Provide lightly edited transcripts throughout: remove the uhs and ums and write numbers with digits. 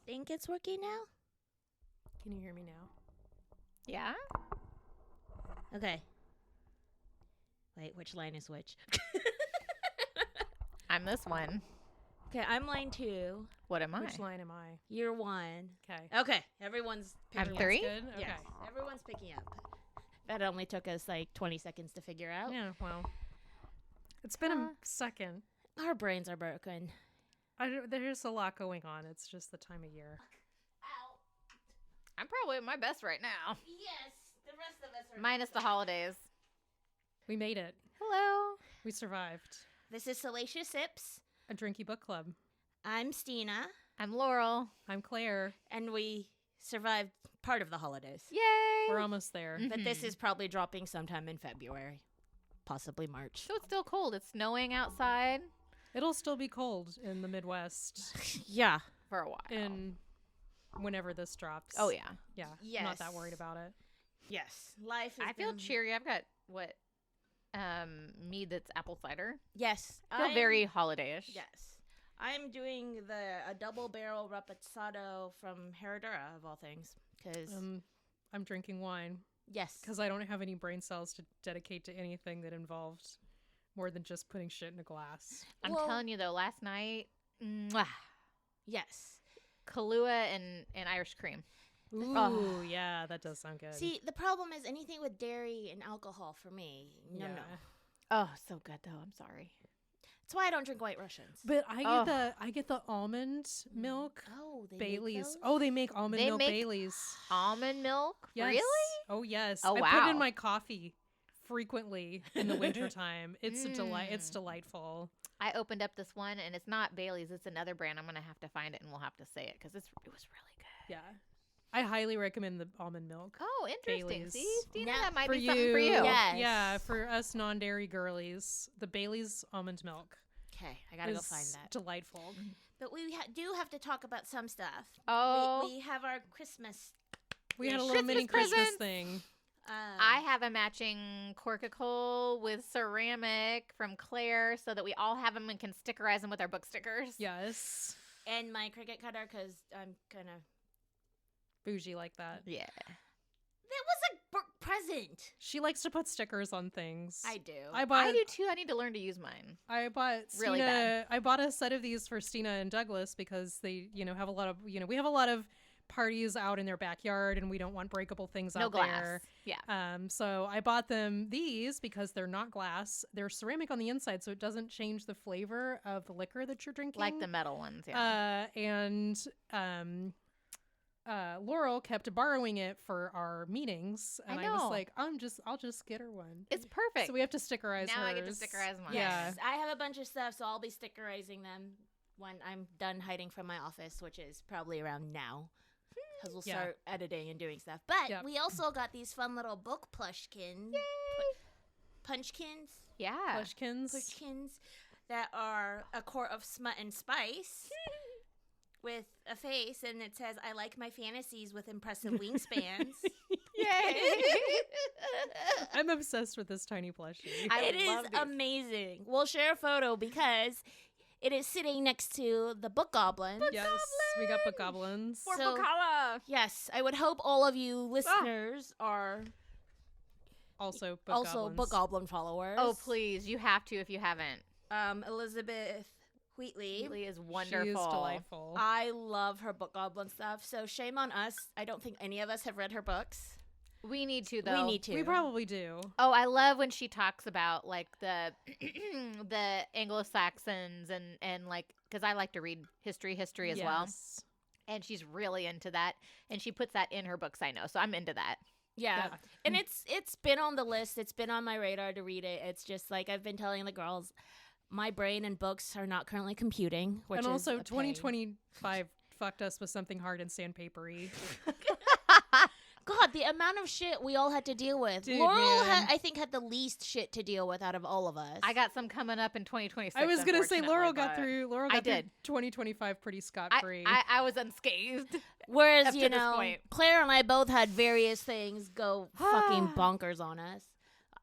think it's working now. Can you hear me now? Yeah? Okay. Wait, which line is which? I'm this one. Okay, I'm line 2. What am I? Which line am I? You're 1. Okay. Okay, everyone's picking I'm up. 3? Good? Okay. Yes, everyone's picking up. That only took us like 20 seconds to figure out. Yeah, well. It's been a second. Our brains are broken. There's a lot going on. It's just the time of year. Ow. I'm probably at my best right now. Yes, the rest of us are. Minus the holidays. We made it. Hello. We survived. This is Salacious Sips. A drinky book club. I'm Stina, I'm Laurel. I'm Claire. and we survived part of the holidays. Yay. We're almost there. But this is probably dropping sometime in February, possibly March. So it's still cold. It's snowing outside It'll still be cold in the Midwest Yeah. for a while. in whenever this drops. Oh, yeah. Yeah. I'm not that Yes. worried about it. Yes. Life is. I feel cheery. I've got mead that's apple cider. Yes. I feel very holiday-ish. Yes. I'm doing a double barrel reposado from Herradura, of all things. Because, I'm drinking wine yes. because I don't have any brain cells to dedicate to anything that involved more than just putting shit in a glass. I'm Well- telling you, though, last night, mwah, Yes. Kahlua and Irish cream. Ooh, Oh. yeah, that does sound good. See, the problem is anything with dairy and alcohol for me. No, yeah. no. Oh, so good, though. I'm sorry. That's why I don't drink White Russians. But I get the almond milk Oh, they Baileys. Make those? Oh, they make almond They milk make Baileys. Almond milk? Yes. Really? Oh yes. Oh, I put it in wow. my coffee frequently in the wintertime. It's a delight. It's delightful. I opened up this one, and it's not Bailey's. It's another brand. I'm going to have to find it, and we'll have to say it because it was really good. Yeah. I highly recommend the almond milk. Oh, interesting. Bailey's. See, Stina, Now- that might For be something for you. Yes. Yeah, for us non-dairy girlies, the Bailey's almond milk Okay, I gotta go is find that. delightful. But we do have to talk about some stuff. Oh. We have our Christmas. We had a Yes. little mini Christmas Christmas presents. thing. I have a matching cork-a-cole with ceramic from Claire so that we all have them and can stickerize them with our book stickers. Yes. and my cricket cutter because I'm kind of. Bougie like that. Yeah. That was a present. She likes to put stickers on things. I do. I bought I do too. I need to learn to use mine. I bought Stina, Really bad. I bought a set of these for Stina and Douglas because they, have a lot of, we have a lot of parties out in their backyard and we don't want breakable things No out glass. there. Yeah. So I bought them these because they're not glass. They're ceramic on the inside, so it doesn't change the flavor of the liquor that you're drinking. Like the metal ones. Yeah. Laurel kept borrowing it for our meetings, and I was know. like, I'll just get her one. It's perfect. So we have to stickerize now hers. I get to stickerize mine. Yeah. Yes, I have a bunch of stuff, so I'll be stickerizing them when I'm done hiding from my office, which is probably around now. Because we'll Yeah. start editing and doing stuff. But Yep. we also got these fun little book plushkins. Punchkins? Yeah. Plushkins. Pushkins that are a quart of smut and spice with a face, and it says, I like my fantasies with impressive wingspans. Yay. I'm obsessed with this tiny plushie. It is love these. amazing. We'll share a photo because it is sitting next to the book goblin. Yes, we got book goblins. For So- Bacala. Yes, I would hope all of you listeners are Also book also goblins. book goblin followers. Oh, please. You have to if you haven't. Elizabeth Wheatley. Wheatley is She wonderful. is delightful. I love her book goblin stuff. So shame on us. I don't think any of us have read her books. We need to, though. We need to. We probably do. Oh, I love when she talks about like the the Anglo-Saxons and like because I like to read history as well, Yes. and she's really into that, and she puts that in her books. I know, so I'm into that. Yeah. Yeah. And it's been on the list. It's been on my radar to read it. It's just like I've been telling the girls, my brain and books are not currently computing. Which And is also, a pain. 2025 fucked us with something hard and sandpapery. God, the amount of shit we all had to deal with. Dude, Laurel, man. I think, had the least shit to deal with out of all of us. I got some coming up in 2026. I was gonna say Laurel got unfortunately, through. I did. 2025 pretty scot but free. I was unscathed. Whereas, up to you this know, point. Claire and I both had various things go fucking bonkers on us.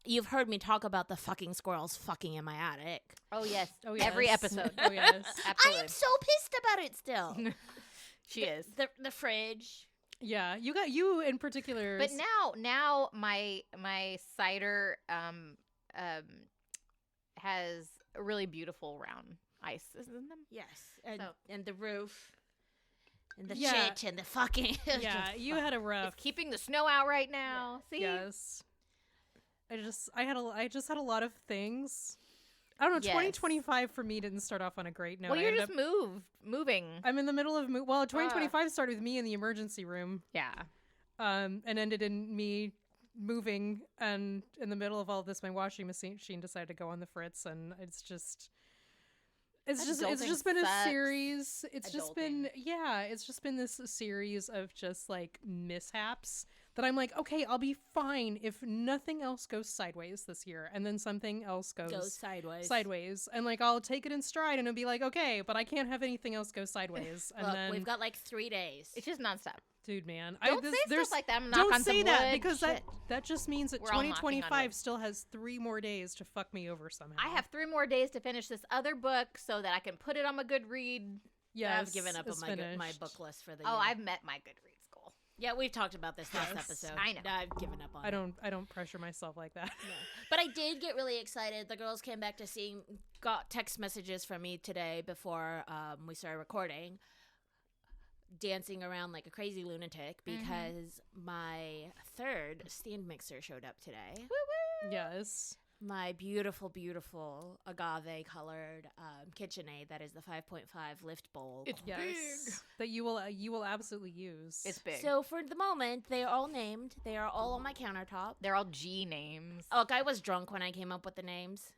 You've heard me talk about the fucking squirrels fucking in my attic. Oh yes. Oh, yes. Every episode. Oh yes. I Absolutely. am so pissed about it still. She is. The fridge. Yeah, you in particular. But now my cider has a really beautiful round ice in them. Yes, and, So- and the roof. And the Yeah. shit and the fucking. Yeah, you had a rough. It's keeping the snow out right now. See? Yes. I just had a lot of things. I don't know. Yes. 2025 for me didn't start off on a great note. Well, I you're ended just up- moving. I'm in the middle of 2025 started with me in the emergency room, Yeah. and ended in me moving, and in the middle of all this, my washing machine decided to go on the fritz, and it's just Adulting been a sucks. series. It's just been Adulting. this series of just like mishaps that I'm like, okay, I'll be fine if nothing else goes sideways this year, and then something else goes sideways. and like I'll take it in stride and I'll be like, okay, but I can't have anything else go sideways. And Look, then we've got like 3 days. It's just nonstop. dude, man, Don't say stuff like that. I'm gonna knock don't on some say that wood. because Shit. that just means that We're all knocking on 2025 wood. still has 3 more days to fuck me over somehow. I have 3 more days to finish this other book so that I can put it on my good read. Yes, I've given up on it's my finished. book list for the Oh, year. I've met my Goodreads goal. Yeah, we've talked about this last Yes. episode. I know. I've given up on it. I don't pressure myself like that. No. But I did get really excited. The girls came back to got text messages from me today before we started recording, dancing around like a crazy lunatic because my 3rd stand mixer showed up today. Yes. My beautiful, beautiful agave colored KitchenAid that is the 5.5 lift bowl. It's Yes. That you will absolutely use. It's big. So for the moment, they are all named. They are all on my countertop. They're all G names. Look, I was drunk when I came up with the names.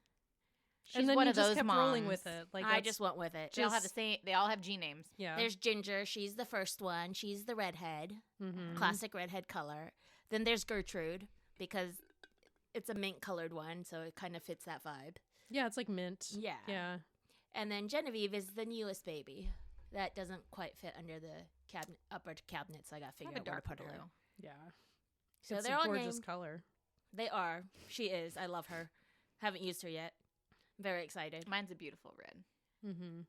She's and then one you of just those kept moms. rolling with it. Like I that's- just went with it. They all have the same. They all have G names. yeah. There's Ginger. She's the first one. She's the redhead. Mhm. Classic redhead color. Then there's Gertrude because it's a mint colored one, so it kind of fits that vibe. Yeah, it's like mint. Yeah. Yeah. And then Genevieve is the newest baby. That doesn't quite fit under the upper cabinet, so I got to figure Have a out where to dark put blue. her. Yeah. So it's they're a all gorgeous named. color. They are. She is. I love her. Haven't used her yet. Very excited. Mine's a beautiful red. Mm-hmm.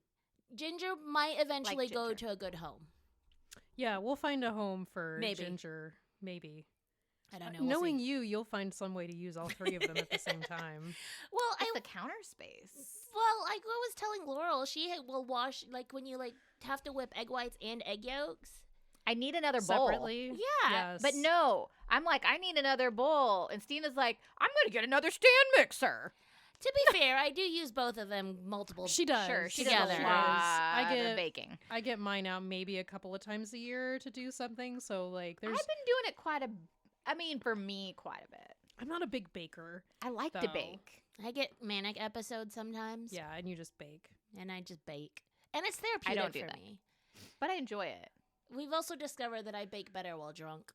Ginger might eventually go Ginger. to a good home. Yeah, we'll find a home for Maybe. Ginger. Maybe. I don't know. We'll Knowing see. you'll find some way to use all 3 of them at the same time. Well, It's the counter space. I was telling Laurel she will wash like when you like have to whip egg whites and egg yolks. I need another bowl. Separately. Yeah, Yes. But no, I'm like, I need another bowl. And Stina's like, I'm going to get another stand mixer. To be fair, I do use both of them multiple. She does. Sure, she Together. does a She lot I of get baking. I get mine out maybe a couple of times a year to do something. So like I've there's been doing it for me, quite a bit. I'm not a big baker. I like to Though. bake. I get manic episodes sometimes. Yeah, and you just bake. And I just bake. And it's therapeutic don't do for that. me. But I enjoy it. We've also discovered that I bake better while drunk.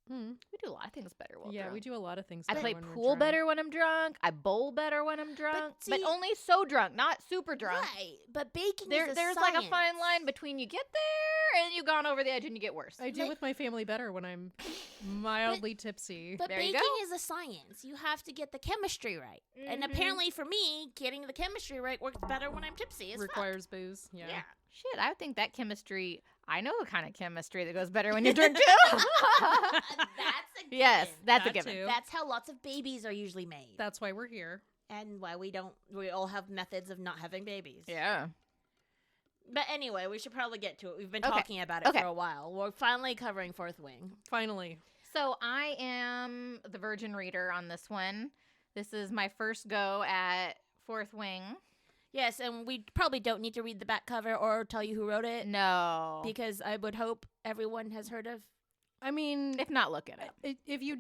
Hmm. We do a lot of things better while Yeah, drunk. we do a lot of things. I better play when we're pool drunk. better when I'm drunk. I bowl better when I'm drunk. But see- only so drunk, not super drunk. Right. But baking There's is a like a fine science. line between you get there and you've gone over the edge and you get worse. I do Like- with my family better when I'm mildly tipsy. But There you baking go. is a science. You have to get the chemistry right. And Mhm. apparently for me, getting the chemistry right works better when I'm tipsy as fuck. Requires booze. Yeah. Yeah. Shit, I would think that chemistry. I know a kind of chemistry that goes better when you drink too. That's a given. Yes, that's a That given. too. That's how lots of babies are usually made. That's why we're here. And why we all have methods of not having babies. Yeah. But anyway, we should probably get to it. We've been Okay. talking about it Okay. for a while. We're finally covering Fourth Wing. Finally. So I am the virgin reader on this one. This is my first go at Fourth Wing. Yes, and we probably don't need to read the back cover or tell you who wrote it No. because I would hope everyone has heard of. I mean, If not, look it up. if you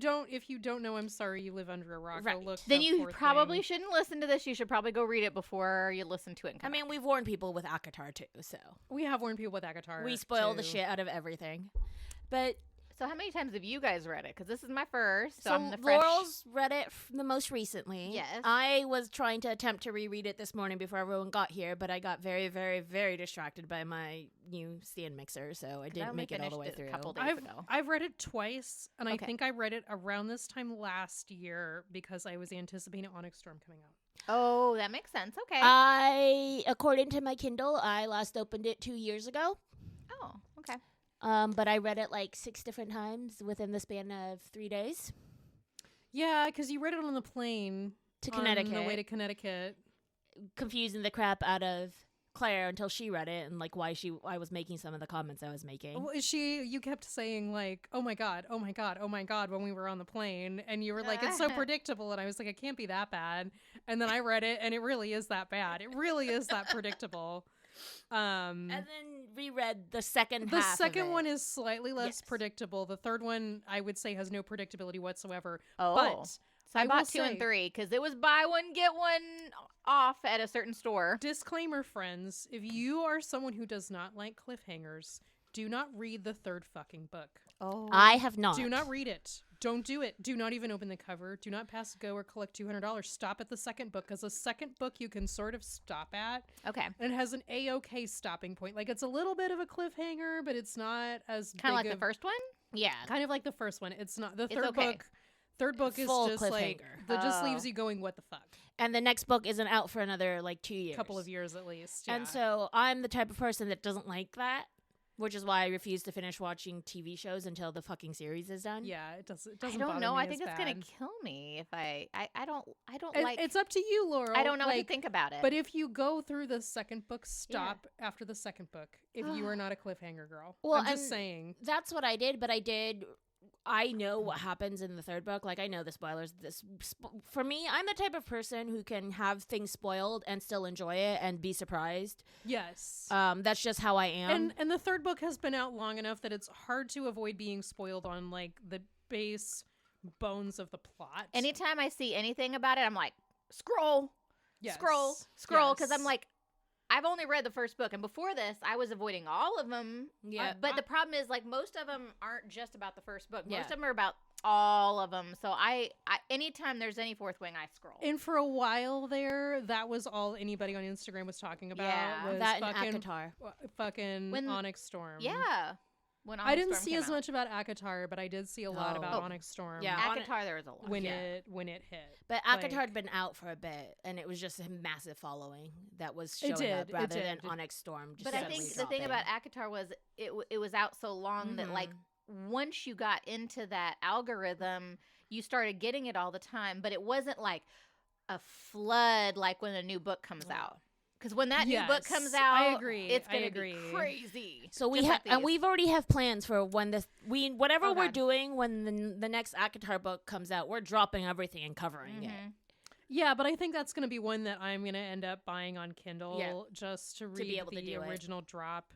don't know, I'm sorry you live under a rock. Go Right. look Then up you Fourth probably Wing. shouldn't listen to this. You should probably go read it before you listen to it. And I mean, we've warned people with Akatar too, so We have warned people with Akatar. we spoil the too. shit out of everything. But so how many times have you guys read it? Because this is my first. So, so I'm the fresh. Laurel's read it the most recently. Yes. I was trying to attempt to reread it this morning before everyone got here, but I got very, very, very distracted by my new stand mixer, so I didn't only make it all the way finished it through. a couple days ago. I've read it twice, and I Okay. think I read it around this time last year because I was anticipating Onyx Storm coming out. Oh, that makes sense. Okay. According to my Kindle, I last opened it 2 years ago. Oh, okay. But I read it like 6 different times within the span of 3 days Yeah, because you read it on the plane to on Connecticut. the way to Connecticut. Confusing the crap out of Claire until she read it and like why I was making some of the comments I was making. Well, you kept saying like, oh my God, oh my God, oh my God when we were on the plane. And you were like, it's so predictable. And I was like, it can't be that bad. And then I read it and it really is that bad. It really is that predictable. And then reread the second The half. second one is slightly less predictable. The third one, I would say, has no predictability whatsoever. Oh. But So I will bought 2 and say- 3 because it was buy one, get one off at a certain store. Disclaimer, friends, if you are someone who does not like cliffhangers, do not read the third fucking book. Oh. I have not. Do not read it. Don't do it. Do not even open the cover. Do not pass go or collect $200. Stop at the second book, because the second book you can sort of stop at. Okay. And it has an A-OK stopping point. Like, it's a little bit of a cliffhanger, but it's not as Kind of big like the first one? Yeah. Kind of like the first one. It's not. The It's third okay. book. Third book is Full just like cliffhanger. that. Just Oh. leaves you going, what the fuck? And the next book isn't out for another like 2 years. Couple of years at least. And yeah. so I'm the type of person that doesn't like that, which is why I refuse to finish watching TV shows until the fucking series is done. Yeah, it doesn't. I Doesn't don't bother know. me I think as it's gonna bad. kill me if I don't It- like. It's up to you, Laurel. I don't know what to Like, think about it. But if you go through the second book, stop after the second book. If you are not a cliffhanger girl, Well, I'm just and saying. That's what I did, but I know what happens in the third book. Like, I know the spoilers. For me, I'm the type of person who can have things spoiled and still enjoy it and be surprised. Yes. That's just how I am. And the third book has been out long enough that it's hard to avoid being spoiled on like the base bones of the plot. anytime I see anything about it, I'm like, scroll, Yes. scroll, because I'm Yes. like, I've only read the first book, and before this, I was avoiding all of them. Yeah. But the problem is, like, most of them aren't just about the first book. Yeah. Most of them are about all of them. So I anytime there's any fourth wing, I scroll. And for a while there, that was all anybody on Instagram was talking about. Yeah. was that and fucking, ACOTAR. fucking When- Onyx Storm. Yeah. When I didn't Onyx see Storm as came out. much about ACOTAR, but I did see a lot about Oh. Onyx Storm. Yeah. ACOTAR, there was a lot. When Yeah. it hit. But Like- ACOTAR had been out for a bit, and it was just a massive following that was It showing did, up it rather did. than Onyx Storm. Just But I suddenly think the thing dropping. about ACOTAR was it was out so long that, like, once you got into that algorithm, you started getting it all the time. But it wasn't like a flood like when a new book comes out. Because when that new book Yes, comes I out, agree, it's I gonna agree. be crazy. So we Just have, like and these. we've already have plans for when whatever Oh, we're God. doing when the next ACOTAR book comes out. We're dropping everything and covering it Mhm. Yeah, but I think that's going to be one that I'm going to end up buying on Kindle Yeah. just to be read able to the do it. original drop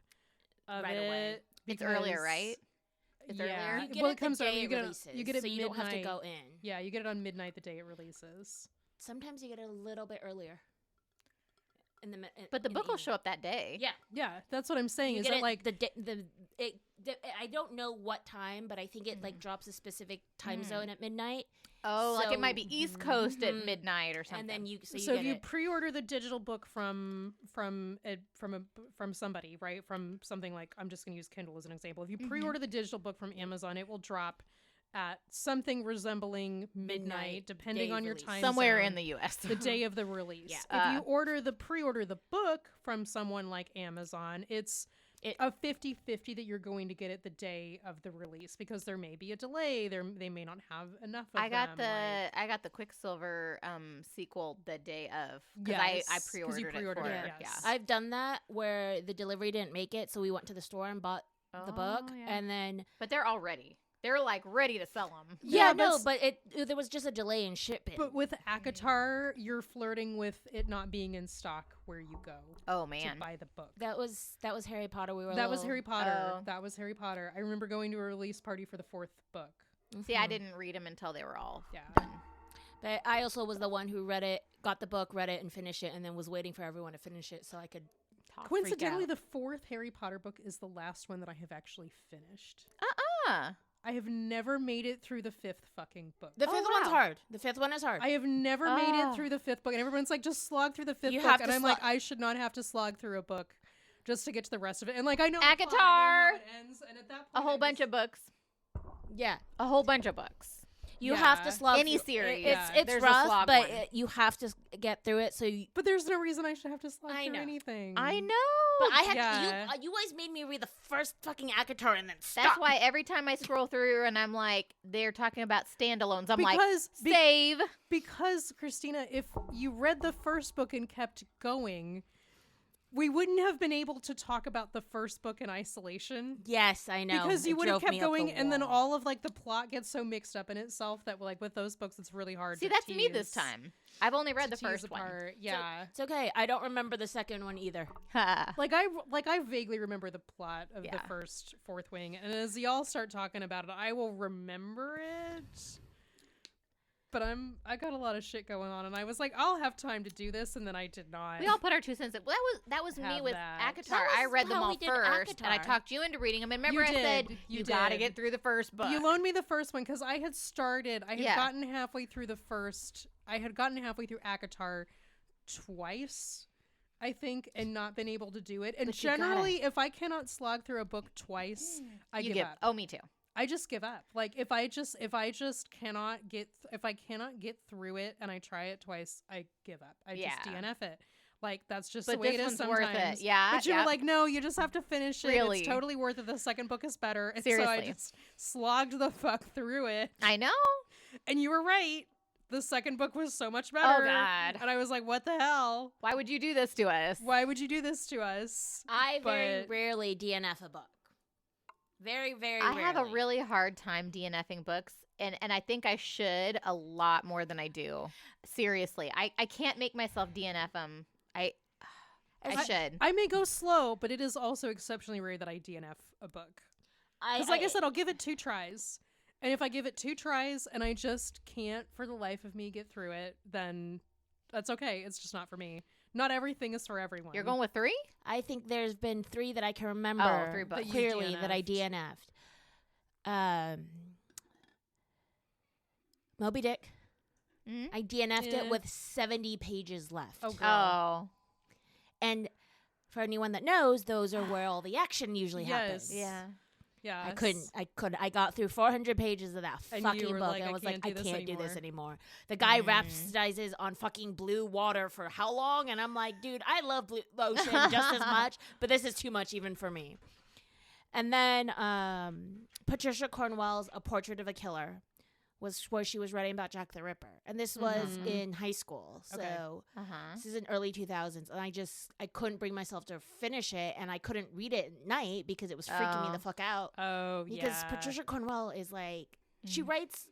of Right it. away. It's earlier, because- right? It's yeah. earlier? You get Well, it it comes the out. day You it get releases, it. You get it so you don't have to midnight. go in. Yeah, you get it on midnight the day it releases. Sometimes you get it a little bit earlier. But the book will show up. up that day. Yeah, Yeah, that's what I'm saying. you Is get it it like I don't know what time, but I think it like drops a specific time zone at midnight, Oh, like it might be So- East Coast at Mhm. midnight or something. and then you so get if you it. pre-order the digital book from somebody, right? From something like, I'm just going to use Kindle as an example. If you pre-order the digital book from Amazon, it will drop at something resembling midnight, Midnight, depending day on your release. time somewhere zone, in the U.S. the day of the release. Yeah. If you pre-order the book from someone like Amazon, it's a 50-50 that you're going to get it the day of the release, because there may be a delay. They may not have enough of I got them. I got the Quicksilver sequel the day of, because Yes, I 'cause you pre-ordered, pre-ordered it. it, For, yes. I've done that where the delivery didn't make it, so we went to the store and bought the book, Oh, yeah. and then But they're all ready. They're like ready to sell them. yeah, Yeah, no, but but there was just a delay in shipping. But with ACOTAR, you're flirting with it not being in stock where you go Oh to man. buy the book. that was Harry Potter. We were That was little- Harry Potter. Oh. That was Harry Potter. I remember going to a release party for the 4th book. See, I Mhm. didn't read them until they were all Yeah. done. But I also was the one who read it, got the book, read it, and finished it, and then was waiting for everyone to finish it so I could. Talk, Coincidentally, freak the 4th Harry Potter book is the last one that I have actually finished. out. I have never made it through the 5th fucking book. The Oh, fifth one's wow. hard. The fifth one is hard. I have never made it Oh. through the 5th book, and everyone's like, just slog through the 5th You book, have and to I'm like, I should not have to slog through a book just to get to the rest of it. And like, I know the plot, I know how ACOTAR! it ends, and at that point, A whole bunch of books. yeah. A whole bunch of books. You have to slog any through- series. It's There's a rough, slog but one. you have to get through it. So, But there's no reason I should have to slog I through know. anything. I know. but I had Yeah. you always made me read the first fucking ACOTAR and then stop. That's why every time I scroll through and I'm like, they're talking about standalones, I'm like, Be- save. because Christina, if you read the first book and kept going, we wouldn't have been able to talk about the first book in isolation. Yes, I know. Because you It would have drove kept me up the going, and then wall. all of like the plot gets so mixed up in itself that like with those books, it's really hard. See, to that's me this tease- time. I've only read to the first tease one. apart. Yeah. It's okay. I don't remember the second one either. Like I vaguely remember the plot of the Yeah. first Fourth Wing, and as y'all start talking about it, I will remember it. But I got a lot of shit going on, and I was like, I'll have time to do this, and then I did not. We all put our 2 cents in. Well, that was me Have with that. ACOTAR. That I was read them how all we did first, and I ACOTAR. talked you into reading them. And remember, You I said did. you You got to did. get through the first book. You loaned me the first one because I had started. I had Yeah. gotten halfway through the first. I had gotten halfway through ACOTAR twice, I think, and not been able to do it. And But you gotta- generally, if I cannot slog through a book twice, I you give up. Oh, me too. I just give up. Like if I just cannot get if I cannot get through it and I try it twice, I give up. I just Yeah. DNF it. Like that's just But the way this it is one's worth it. sometimes. Yeah, But you yep. were like, no, you just have to finish it. Really. It's totally worth it. The second book is better. And so I Seriously. just slogged the fuck through it. I know. And you were right. The second book was so much better. Oh, God. And I was like, what the hell? Why would you do this to us? Why would you do this to us? I very But- rarely DNF a book. Very, very I rarely. have a really hard time DNFing books, and I think I should a lot more than I do. Seriously, I can't make myself DNF them. I should. I may go slow, but it is also exceptionally rare that I DNF a book. Because like I said, I'll give it 2 tries. And if I give it 2 tries and I just can't for the life of me get through it, then that's okay. It's just not for me. Not everything is for everyone. You're going with 3? I think there's been 3 that I can remember 3 books. That you clearly that I DNF'd. DNF'd. Moby Dick. Mhm. I DNF'd Yeah. it with 70 pages left. Oh, girl. Oh, And for anyone that knows, those are where all the action usually happens. yeah. Yeah. I got through 400 pages of that And you fucking were book like, and I was like, can't I do this can't do this anymore. anymore. The guy rhapsodizes on fucking blue water for how long? And I'm like, dude, I love blue ocean just as much, but this is too much even for me. And then Patricia Cornwell's A Portrait of a Killer was where she was writing about Jack the Ripper. And this was Mhm. in high school. So Okay. this is in early 2000s. And I couldn't bring myself to finish it. And I couldn't read it at night because it was freaking me Oh. the fuck out. Oh, Because yeah. Patricia Cornwell is like, she Mhm. writes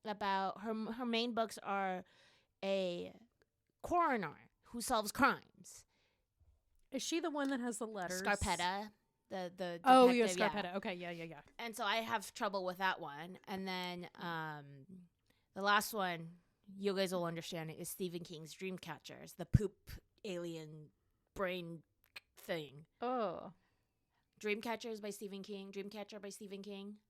about her main books are a coroner who solves crimes. Is she the one that has the letters? Scarpetta. The Oh, yeah, detective, Scarpetta. Okay, yeah. And so I have trouble with that one. And then the last one, you guys will understand it, is Stephen King's Dreamcatchers, the poop alien brain thing. Oh. Dreamcatchers by Stephen King. Dreamcatcher by Stephen King.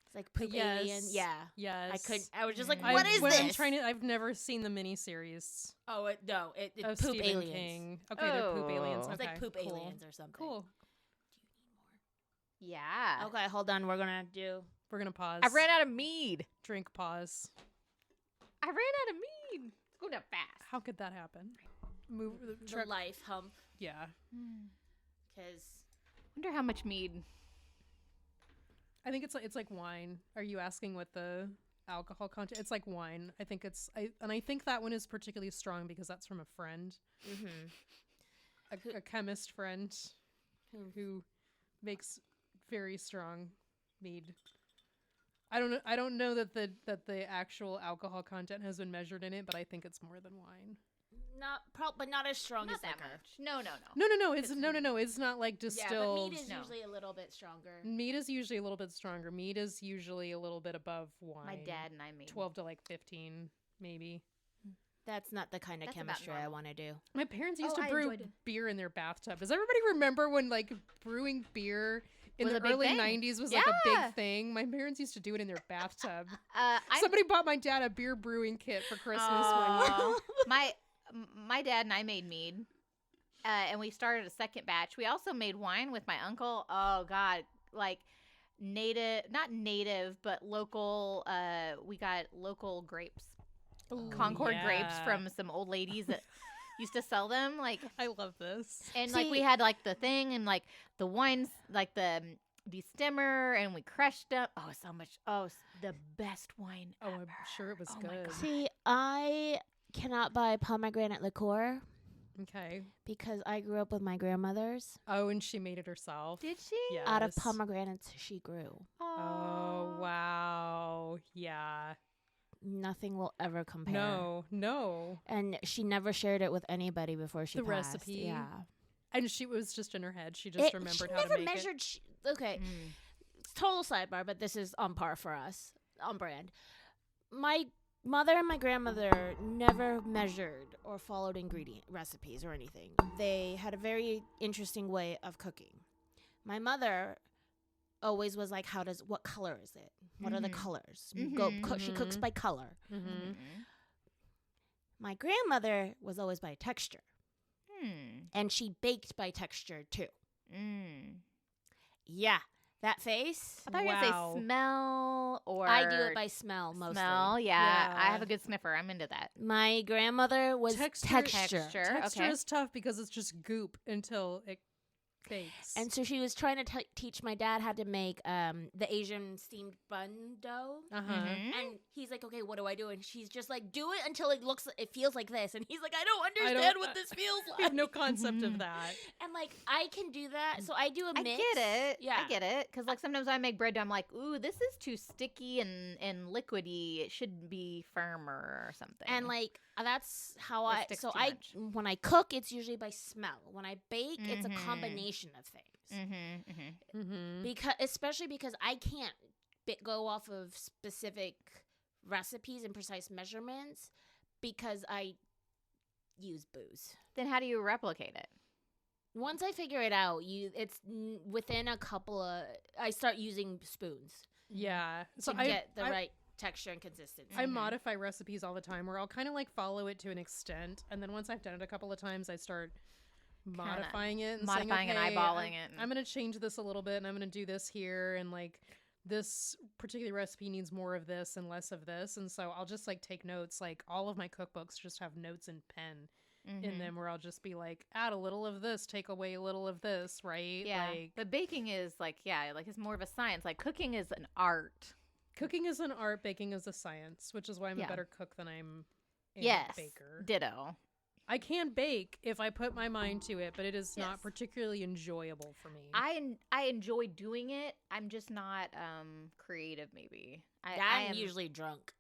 It's like poop Yes. alien. Yeah. Yes. I was just like, Mm. what is I'm this? I've never seen the miniseries Oh, it of poop Stephen aliens. King. Okay, they're poop aliens. Oh. It's Okay, like poop cool. aliens or something. Cool. Yeah. Okay, hold on. We're gonna do. We're gonna pause. I ran out of mead. Drink pause. I ran out of mead. It's going down fast. How could that happen? Move the The truck. life hump, Yeah. because Wonder how much mead. I think it's like wine. Are you asking what the alcohol content? It's like wine. I think I think that one is particularly strong because that's from a friend, a chemist friend who makes very strong mead. I don't know that the actual alcohol content has been measured in it, but I think it's more than wine. but not as strong Not as that liquor. much. No. No. It's not like Yeah, distilled. but mead is No. usually a little bit stronger. Mead is usually a little bit stronger. Mead is usually a little bit above wine. My dad and I made 12 to like 15, maybe. That's not the kind of That's about chemistry I normal. want to do. My parents used Oh, to I brew enjoyed it. beer in their bathtub. Does everybody remember when like brewing beer in Was the a big early thing. 90s was like a Yeah. big thing? My parents used to do it in their bathtub. I'm Somebody bought my dad a beer brewing kit for Christmas one Aw. year. my dad and I made mead, and we started a second batch. We also made wine with my uncle. Oh God, like not native, but local. We got local grapes, Ooh, Concord grapes yeah. from some old ladies that used to sell them. Like, I love this. and like we had like the thing and like the wines, like the stemmer, and we crushed up. Oh, so much. Oh, the best wine. Oh, I'm ever. sure it was Oh my good. God. See, I cannot buy pomegranate liqueur Okay. because I grew up with my grandmother's. Oh, and she made it herself. Did she? Yes. Out of pomegranates she grew. Oh, wow. Yeah. Nothing will ever compare. No. And she never shared it with anybody before she The passed. recipe? Yeah. And she was just in her head. She just remembered she how to never make measured. it. Okay. Mm. Total sidebar, but this is on par for us, on brand. My mother and my grandmother never measured or followed ingredient recipes or anything. They had a very interesting way of cooking. My mother always was like, what color is it? What are the colors? She cooks by color. Mm-hmm. My grandmother was always by texture, and she baked by texture too. Yeah, that face. I thought you were gonna say smell, or I do it by smell mostly. smell. Yeah, I have a good sniffer. I'm into that. My grandmother was texture. Texture Okay. is tough because it's just goop until it bakes. And so she was trying to teach my dad how to make the Asian steamed bun dough. And he's like, okay, what do I do? And she's just like, do it until it feels like this. And he's like, I don't understand what this feels like. I have no concept of that. And like, I can do that. So I do a mix. I get it. Yeah. I get it. Because like sometimes when I make bread dough, I'm like, ooh, this is too sticky and liquidy. It should be firmer or something. And like, that's how It sticks too much. when I cook, it's usually by smell. When I bake, it's a combination of things. Especially because I can't go off of specific recipes and precise measurements because I use booze. Then how do you replicate it? Once I figure it out, within a couple of I start using spoons. Yeah. To get the right texture and consistency. I modify recipes all the time where I'll kind of like follow it to an extent, and then once I've done it a couple of times, I start modifying it and saying, and okay, eyeballing it. I'm going to change this a little bit, and I'm going to do this here, and like this particular recipe needs more of this and less of this, and so I'll just like take notes. Like all of my cookbooks just have notes in pen in them where I'll just be like, add a little of this, take away a little of this, right? Yeah. Like, but baking is like, it's more of a science. Like cooking is an art. cooking is an art, baking is a science, which is why I'm a better cook than I'm a baker. Ditto. I can bake if I put my mind to it, but it is not particularly enjoyable for me. I enjoy doing it. I'm just not creative. Maybe I'm usually drunk.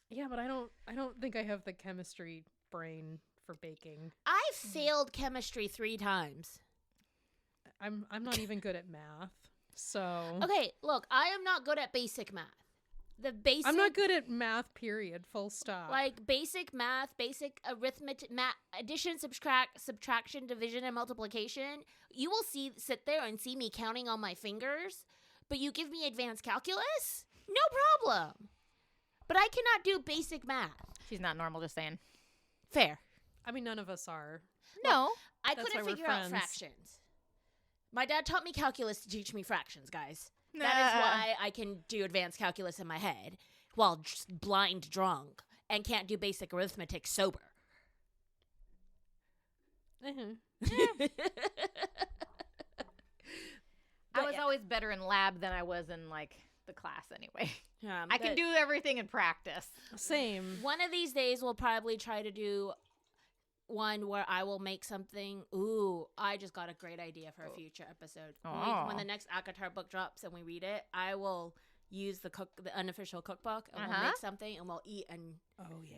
Yeah, but I don't think I have the chemistry brain for baking. I failed chemistry 3 times. I'm not even good at math. So Okay, look, I am not good at basic math. I'm not good at math, period, full stop. Like basic math, basic arithmetic, addition, subtraction, division, and multiplication. You will sit there and see me counting on my fingers, but you give me advanced calculus? No problem. But I cannot do basic math. She's not normal, just saying. Fair. I mean, none of us are. No. I That's couldn't why we're figure out friends. fractions. My dad taught me calculus to teach me fractions, guys. That is why I can do advanced calculus in my head while just blind drunk and can't do basic arithmetic sober. I was always better in lab than I was in like the class anyway. I can do everything in practice. Same. One of these days we'll probably try to do one where I will make something. Ooh, I just got a great idea for a future episode. When the next ACOTAR book drops and we read it, I will use the unofficial cookbook and we'll make something and we'll eat. And oh yeah.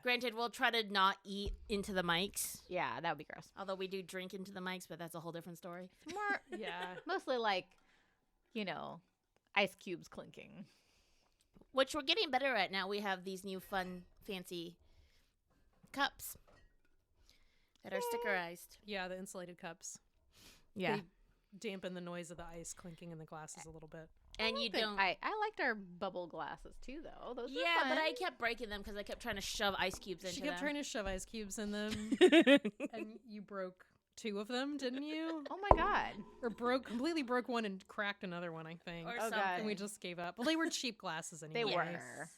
Granted, we'll try to not eat into the mics. Yeah, that would be gross. Although we do drink into the mics, but that's a whole different story. More, mostly like, ice cubes clinking. Which we're getting better at now. We have these new fun, fancy cups that are stickerized. Yeah, the insulated cups. Yeah. They dampen the noise of the ice clinking in the glasses a little bit. And you don't. I liked our bubble glasses too, though. Those were fun. But I kept breaking them because I kept trying to shove ice cubes into them. She kept trying to shove ice cubes in them, and you broke 2 of them, didn't you? Oh my God. Or completely broke one and cracked another one, I think. Or Oh, God. And something. we just gave up. Well, they were cheap glasses anyway. They were.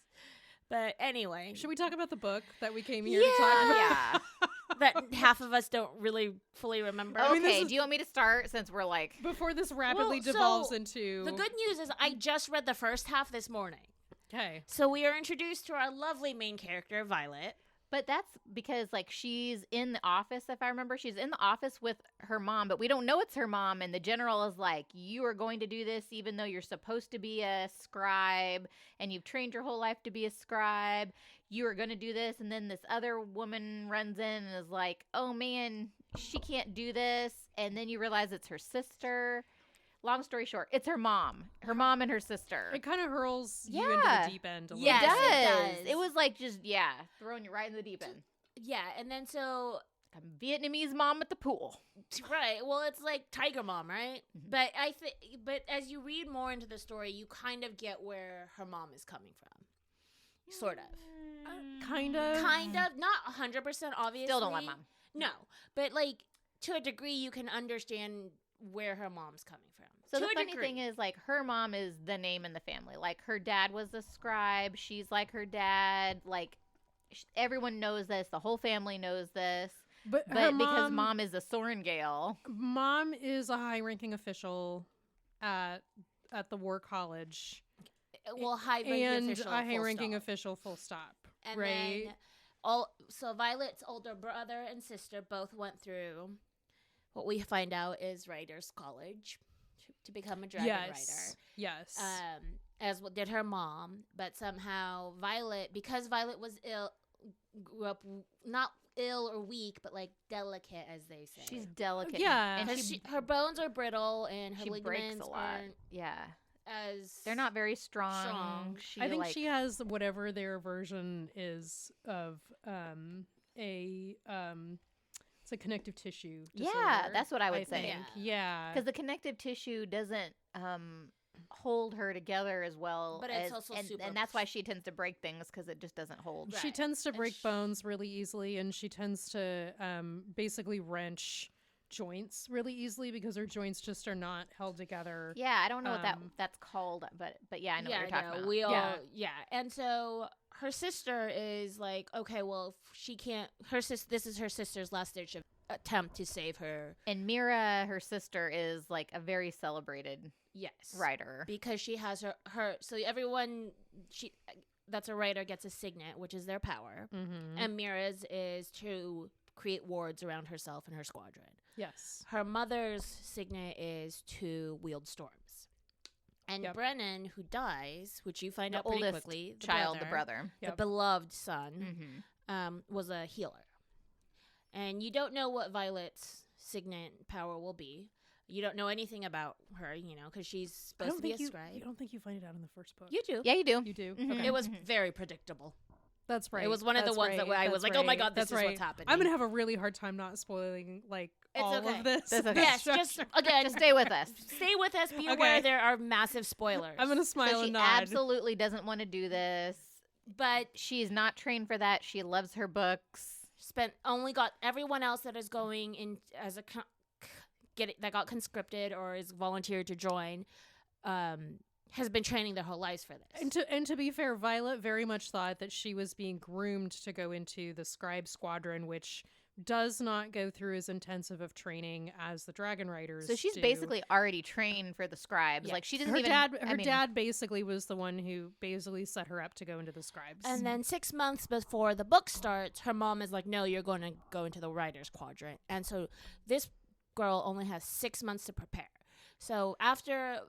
But anyway, Should we talk about the book that we came here to talk about? Yeah. that half of us don't really fully remember. Okay, mean, this is- do you want me to start since we're like... Before this rapidly Well, so devolves into... The good news is I just read the first half this morning. Okay. So we are introduced to our lovely main character, Violet. But that's because, like, she's in the office, if I remember. She's in the office with her mom, but we don't know it's her mom. And the general is like, you are going to do this even though you're supposed to be a scribe and you've trained your whole life to be a scribe. You are going to do this. And then this other woman runs in and is like, oh, man, she can't do this. And then you realize it's her sister. Long story short, it's her mom and her sister. It kind of hurls you into Yeah. the deep end a little Yes, bit. it does. It was like just, throwing you right in the deep end. Yeah, and then so I'm Vietnamese mom at the pool. right, well, it's like Tiger Mom, right? Mhm. But but as you read more into the story, you kind of get where her mom is coming from, sort of, Kind of. not 100%, obviously. Still don't like mom. No, but like to a degree, you can understand where her mom's coming from. So To the a funny degree. thing is, like, her mom is the name in the family. Like, her dad was a scribe. She's like her dad. Like, everyone knows this. The whole family knows this. But her But because mom is a Sorrengail. Mom is a high-ranking official at the War College. Well, high-ranking And official, a full high-ranking stop. official, full stop. And right? then so Violet's older brother and sister both went through what we find out is Writers College to become a dragon writer. Yes. As what did her mom, but somehow because Violet was ill, grew up not ill or weak, but like delicate, as they say. She's delicate. Yeah. And Because her bones are brittle and her she breaks ligaments a lot. aren't Yeah. as They're not very strong. Strong. She, I think like, she has whatever their version is of it's a connective tissue disorder. Yeah, that's what I would say. think. Yeah. Because the connective tissue doesn't hold her together as well. But it's as, also and, super- and that's why she tends to break things, because it just doesn't hold. Right. She tends to And break bones really easily, and she tends to basically wrench joints really easily because her joints just are not held together. Yeah, I don't know what Um, that's called, but yeah, I know what you're talking about. We all, Yeah. And so her sister is like, okay, well, if she can't. This is her sister's last ditch attempt to save her. And Mira, her sister, is like a very celebrated Yes, writer. because she has her. So everyone that's a writer gets a signet, which is their power, Mm-hmm. and Mira's is to create wards around herself and her squadron. Yes. Her mother's signet is to wield storms. And Yep. Brennan, who dies, which you find The out pretty oldest quickly, child, the brother. the Yep. beloved son, Mm-hmm. was a healer. And you don't know what Violet's signet power will be. You don't know anything about her, because she's supposed to be a scribe. You don't think you find it out in the first book? You do. Yeah, you do. You do? Mhm. Okay. It was very predictable. That's right. It was one of the That's ones that right. I was That's like, oh my right. God, this That's is right. what's happening. I'm going to have a really hard time not spoiling, It's all okay. of this. That's okay. Yes, just, again, Just stay with us. stay with us. Be Okay. aware there are massive spoilers. I'm going to smile So she and nod. absolutely doesn't want to do this. But She's not trained for that. She loves her books. only got everyone else that is going in as that got conscripted or is volunteered to join has been training their whole lives for this. And to be fair, Violet very much thought that she was being groomed to go into the scribe squadron, which does not go through as intensive of training as the dragon riders. So she's do. basically already trained for the scribes. Yes. Like, she doesn't her even. dad basically was the one who basically set her up to go into the scribes. And then 6 months before the book starts, her mom is like, no, you're going to go into the writer's quadrant. And so this girl only has 6 months to prepare. So after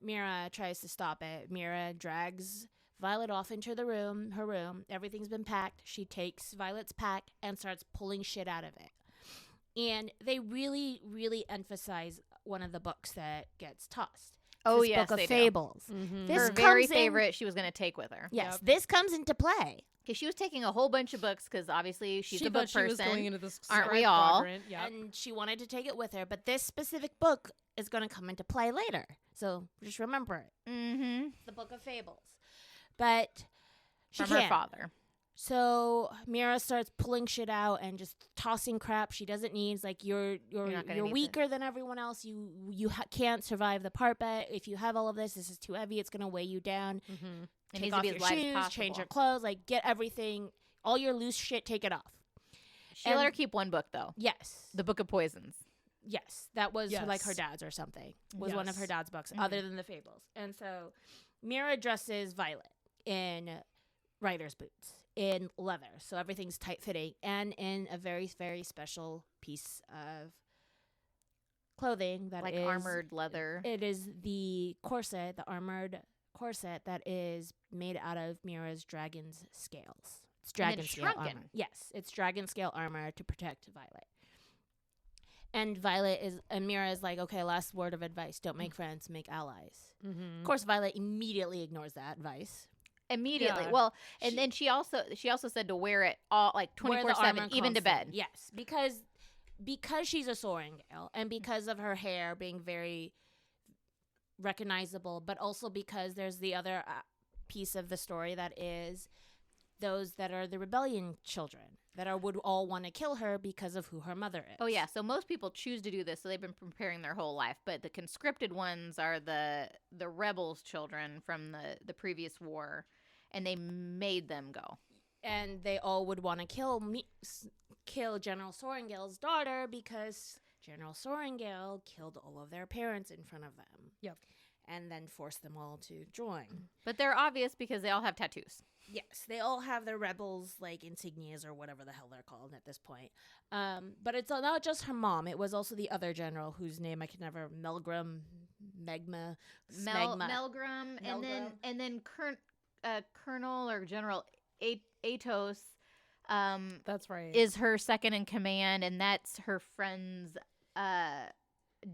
Mira tries to stop it, Mira drags Violet off into her room. Everything's been packed. She takes Violet's pack and starts pulling shit out of it. And they really, really emphasize one of the books that gets tossed. Oh, This yes, book they of do. fables. Mhm. This Her very comes in- favorite she was going to take with her. Yes, Yep. this comes into play. Because she was taking a whole bunch of books, because obviously she's she a book thought she was person. going into the Aren't we scribe all? quadrant. Yep. And she wanted to take it with her, but this specific book is going to come into play later. So just remember it. Mm-hmm. The Book of Fables. But she From her can't. father. So Mira starts pulling shit out and just tossing crap she doesn't need. It's like you're weaker than everyone else. You can't survive the parpet. If you have all of this is too heavy. It's gonna weigh you down. Mm-hmm. Take off your shoes, change your clothes, like get everything, all your loose shit, take it off. She let her keep one book though. Yes, the Book of Poisons. Yes, that was like her dad's or something. Was one of her dad's books, other than the Fables. And so Mira dresses Violet in rider's boots, in leather, so everything's tight fitting, and in a very, very special piece of clothing that is armored leather. It is the corset, the armored corset that is made out of Mira's dragon's scales. It's dragon scale armor. Yes, it's dragon scale armor to protect Violet. And Mira is like, okay, last word of advice: don't make friends, make allies. Mm-hmm. Of course, Violet immediately ignores that advice. Immediately. Yeah. Well, and then she also said to wear it all 24/7, even to bed. Yes, because she's a Sorrengail, and because of her hair being very recognizable, but also because there's the other piece of the story that is those that are the rebellion children that would all want to kill her because of who her mother is. Oh yeah, so most people choose to do this, so they've been preparing their whole life. But the conscripted ones are the rebels' children from the previous war, and they made them go. And they all would want to kill General Sorrengail's daughter because General Sorrengail killed all of their parents in front of them. Yep. And then forced them all to join. But they're obvious because they all have tattoos. Yes, they all have their rebels, insignias or whatever the hell they're called at this point. But it's not just her mom. It was also the other general whose name I can never... Melgrum, and then Colonel or General Atos. That's right. Is her second in command, and that's her friend's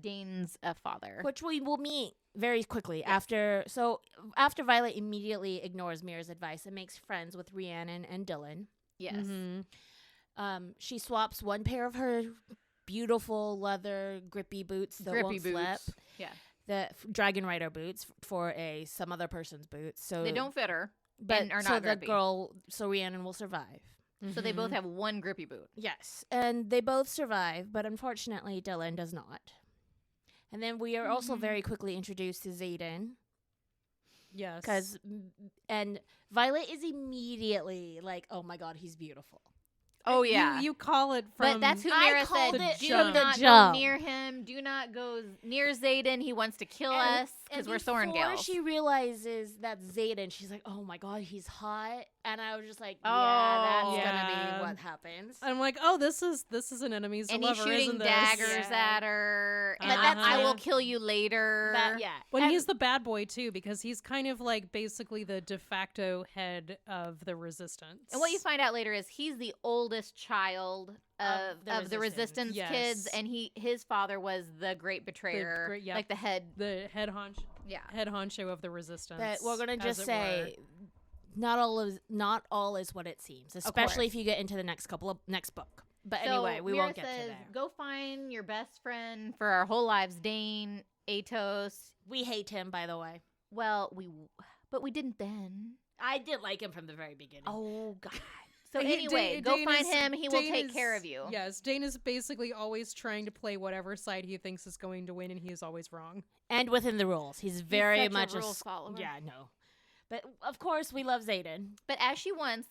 Dane's father. Which we will meet very quickly after Violet immediately ignores Mira's advice and makes friends with Rhiannon and Dylan. Yes. Mm-hmm. She swaps one pair of her beautiful leather grippy boots that won't slip. Yeah. The dragon rider boots for some other person's boots. So they don't fit her, but and are not grippy. So Rhiannon will survive. Mm-hmm. So they both have one grippy boot. Yes, and they both survive, but unfortunately Dylan does not. And then we are also very quickly introduced to Xaden. Yes. And Violet is immediately like, oh my god, he's beautiful. Oh, yeah. You call it from... But that's who Mira said, do not go near him. Do not go near Xaden. He wants to kill us because we're Sorrengails. Before she realizes that's Xaden, she's like, oh my god, he's hot. And I was just like, that's going to be what happens. I'm like, oh, this is an enemy's lover, he's shooting daggers at her. And I will kill you later. When he's the bad boy, too, because he's kind of like basically the de facto head of the resistance. And what you find out later is he's the oldest child of the resistance kids, and his father was the great betrayer, like the head honcho, head honcho of the resistance. But we're gonna just say, not all is what it seems, especially if you get into the next book. But so anyway, we won't get to there. Go find your best friend for our whole lives, Dane, Atos. We hate him, by the way. Well, but we didn't then. I did like him from the very beginning. Oh God. So anyway, go find him. He will take care of you. Yes, Dane is basically always trying to play whatever side he thinks is going to win, and he is always wrong. And within the rules. He's very much a rules follower. Yeah, no. But of course, we love Xaden. But as she wants,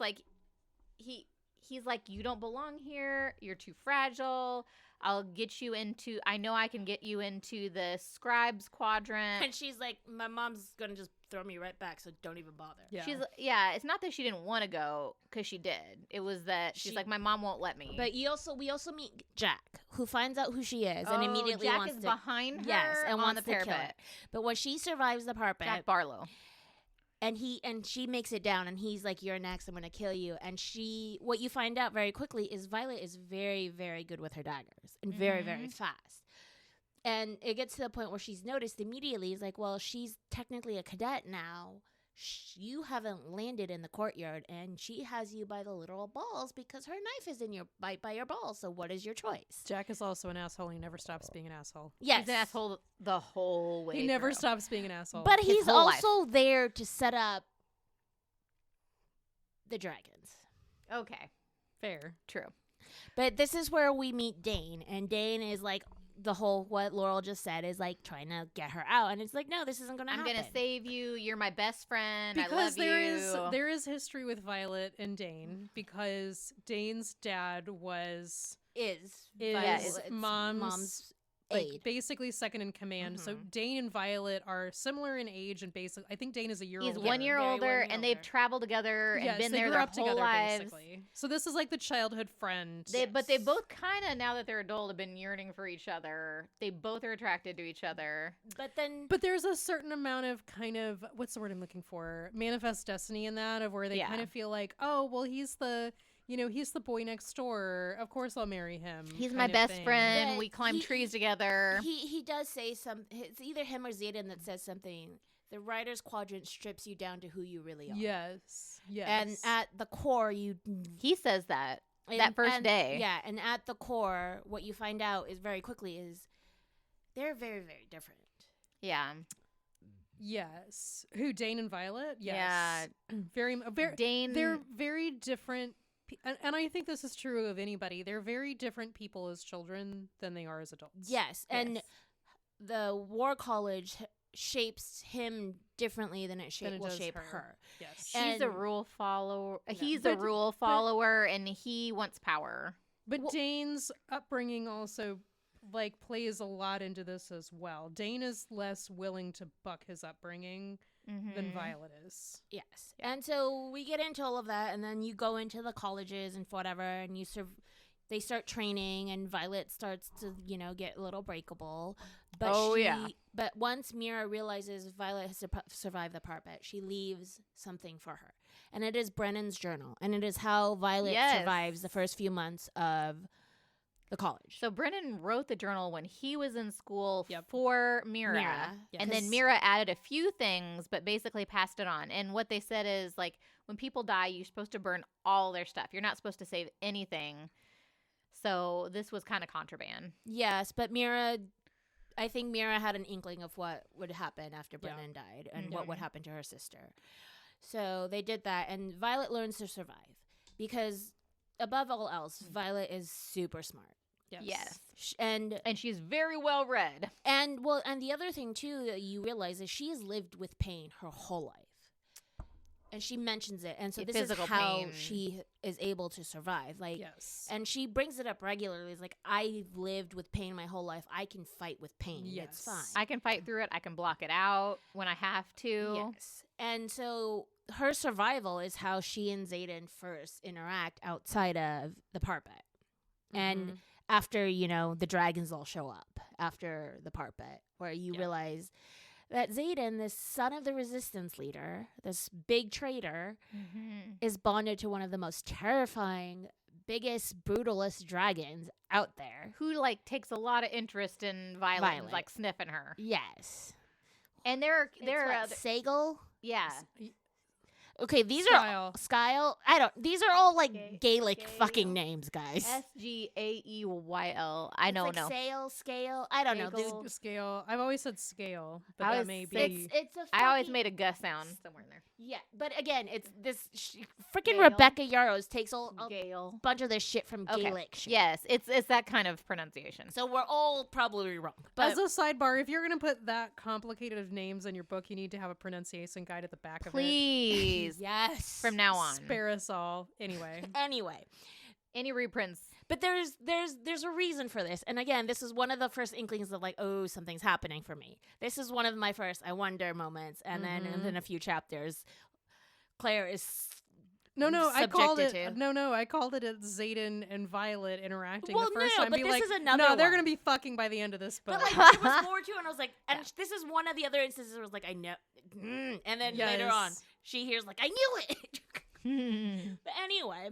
he's like, you don't belong here. You're too fragile. I know I can get you into the scribes quadrant. And she's like, my mom's going to just throw me right back, so don't even bother. Yeah. It's not that she didn't want to go, because she did. It was that she's like, my mom won't let me. But we also meet Jack, who finds out who she is and immediately Jack wants is to... behind her and on wants the to kill her. But when she survives the parpet... Jack Barlow. And she makes it down, and he's like, you're next, I'm going to kill you. And what you find out very quickly is Violet is very, very good with her daggers and very, very fast. And it gets to the point where she's noticed immediately. It's like, well, she's technically a cadet now. You haven't landed in the courtyard, and she has you by the literal balls because her knife is in your by your balls. So what is your choice? Jack is also an asshole. He never stops being an asshole. Yes. He's an asshole the whole way. He never stops being an asshole. But he's also there to set up the dragons. Okay. Fair. True. But this is where we meet Dane, and Dane is like the whole what Laurel just said is like trying to get her out, and it's like, no, this isn't gonna happen. I'm gonna save you. You're my best friend. Because I love you. there is history with Violet and Dane, because Dane's dad is Violet's mom's aide. like basically second in command. So Dane and Violet are similar in age, and basically I think Dane is a year He's older. 1 year Very older, 1 year and they've older. traveled together and Yes, been they there grew their up whole together lives. basically. So this is like the childhood friend. But they both kind of, now that they're adult, have been yearning for each other. They both are attracted to each other. But there's a certain amount of kind of, what's the word I'm looking for? Manifest destiny in that, of where they kind of feel like, oh, well, he's the boy next door. Of course I'll marry him. He's kind my of best thing. friend. But We climb he- trees together. He does say something. It's either him or Xaden that says something. The writer's quadrant strips you down to who you really are. Yes. And at the core, He says that first day. Yeah, and at the core, what you find out is very quickly is they're very, very different. Yeah. Yes. Who, Dane and Violet? Yes. Yeah. Very, Dane. they're very different. And I think this is true of anybody. They're very different people as children than they are as adults. Yes, and the War College shapes him differently than it will does shape her. her. Yes. She's a and- rule follower. Yeah. He's a But- rule follower, and he wants power. But Well- Dane's upbringing also like plays a lot into this as well. Dane is less willing to buck his upbringing than Violet is. Yes. And so we get into all of that, and then you go into the colleges and whatever, and they start training, and Violet starts to, get a little breakable. But But once Mira realizes Violet has survived the parpet, she leaves something for her. And it is Brennan's journal, and it is how Violet survives the first few months of the college. So Brennan wrote the journal when he was in school for Mira. Yes. And then Mira added a few things, but basically passed it on. And what they said is, like, when people die, you're supposed to burn all their stuff. You're not supposed to save anything. So this was kind of contraband. Yes, but I think Mira had an inkling of what would happen after Brennan died and what would happen to her sister. So they did that, and Violet learns to survive because, above all else, Violet is super smart. Yes. And she's very well read. and the other thing too that you realize is she has lived with pain her whole life, and she mentions it, and so this is Physical how pain. she is able to survive. Like, Yes. and she brings it up regularly. It's like, I've lived with pain my whole life. I can fight with pain. Yes. It's fine. I can fight through it. I can block it out when I have to. Yes. And so her survival is how she and Xaden first interact outside of the parpet. And after, the dragons all show up after the parpet, where you realize that Xaden, this son of the resistance leader, this big traitor, is bonded to one of the most terrifying, biggest, brutalist dragons out there. Who, like, takes a lot of interest in Violet. And, like, sniffing her. Yes. And there are other, Sagel? yeah. Okay, these Skyle. are Skyle. These are all like Gaelic Scale. fucking names, guys. Sgaeyl. I It's don't like know. Scale. I don't know. Scale. These- Scale. I've always said scale, but I that was may sick. be. It's a. I always fucking- made a Gus sound somewhere in there. Yeah, but again, it's this freaking Gale. Rebecca Yarros takes a Gale. bunch of this shit from Okay. Gaelic shit. Yes, it's that kind of pronunciation. So we're all probably wrong. But As a sidebar, if you're going to put that complicated of names in your book, you need to have a pronunciation guide at the back of it. Please, yes. from now on. Spare us all. Anyway. Anyway. Any reprints. But there's a reason for this. And again, this is one of the first inklings of like, oh, something's happening for me. This is one of my first I wonder moments. And then in a few chapters, Claire is No, I called it. subjected to. No, I called it as Xaden and Violet interacting Well, the first no, time. but Be this like, is another no, they're one. gonna be fucking by the end of this book. But like there was more to it, and I was like, and this is one of the other instances where I was like, I know. And then later on, she hears like, I knew it. But anyway,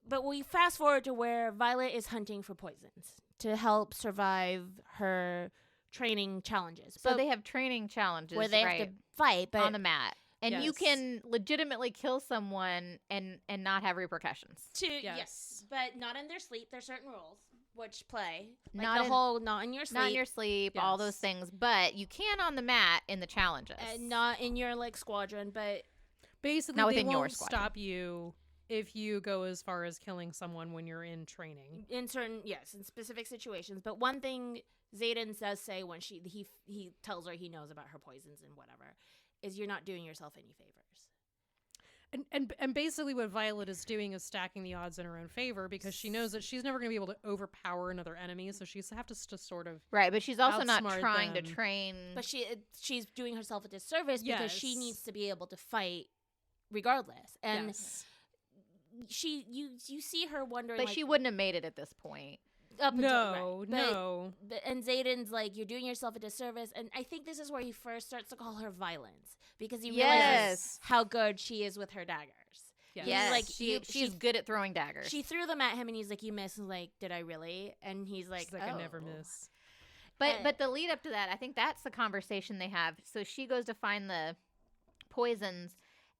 but we fast forward to where Violet is hunting for poisons to help survive her training challenges. So But they have training challenges where they have to fight, but on the mat. And you Yes. can legitimately kill someone and not have repercussions. yes, but not in their sleep. There's certain rules which play, like Not the in- whole not in your sleep, Not in your sleep, all those Yes. things. But you can on the mat in the challenges. and not in your like squadron, but Basically, Not they within your won't squadron. stop you if you go as far as killing someone when you're in training. In specific situations. But one thing Xaden does say when he tells her he knows about her poisons and whatever, is you're not doing yourself any favors. And basically what Violet is doing is stacking the odds in her own favor because she knows that she's never going to be able to overpower another enemy, so she's have to just sort of right. But she's also not outsmart trying them. to train. But she's doing herself a disservice because she Yes. needs to be able to fight regardless. And Yes. you see her wondering, But like, she wouldn't have made it at this point. up until, No, right. no. And Xaden's like, you're doing yourself a disservice. And I think this is where he first starts to call her violence because he realizes Yes. how good she is with her daggers. Yes. Yes, Like, she's good at throwing daggers. She threw them at him and he's like, you missed. And like, did I really? And he's like, She's like, I never miss. But the lead up to that, I think that's the conversation they have. So she goes to find the poisons,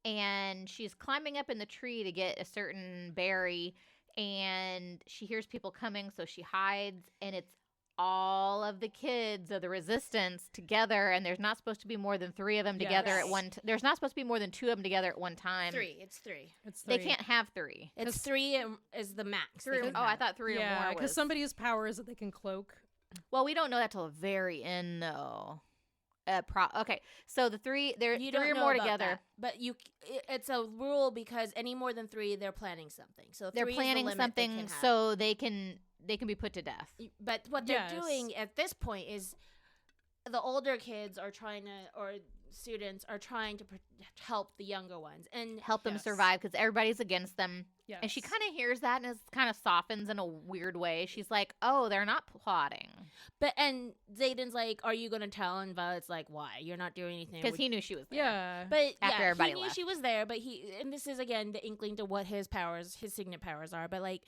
and she's climbing up in the tree to get a certain berry, and she hears people coming, so she hides, and it's all of the kids of the resistance together, and there's not supposed to be more than 3 of them together Yes. at one there's not supposed to be more than 2 of them together at one time. It's three. It's They 3. can't have 3. It's 3 is the max. they 3 can oh, I have. thought 3 or Yeah, more because was. somebody's power is that they can cloak. Well, we don't know that till the very end, though. Okay, so the 3, there You 3 don't or know more about together. that, but it's a rule because any more than 3, they're planning something. So They're 3 is the planning limit they something can have. so they can be put to death. But what they're Yes. doing at this point is the older kids are trying to, or students are trying to help the younger ones and Help them Yes. survive because everybody's against them. Yes. And she kind of hears that and it kind of softens in a weird way. She's like, "Oh, they're not plotting," and Xaden's like, "Are you gonna tell?" And Violet's like, "Why? You're not doing anything." because he knew she was there. Yeah. But after yeah, everybody he knew left. she was there. But and this is again the inkling to what his signet powers are. But like,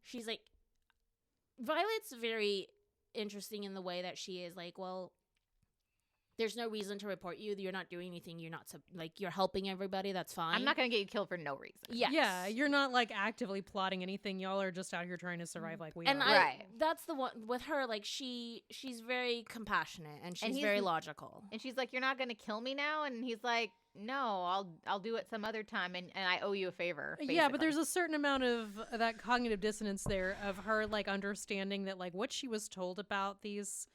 she's like, Violet's very interesting in the way that she is like, well, there's no reason to report you. You're not doing anything. You're not you're helping everybody. That's fine. I'm not going to get you killed for no reason. Yes. Yeah, you're not like actively plotting anything. Y'all are just out here trying to survive like we And are. Right. that's the one with her. Like she's very compassionate and she's he's- very logical. And she's like, "You're not going to kill me now?" And he's like, "No, I'll do it some other time, and I owe you a favor." Yeah, but basically. there's a certain amount of that cognitive dissonance there of her like understanding that like what she was told about these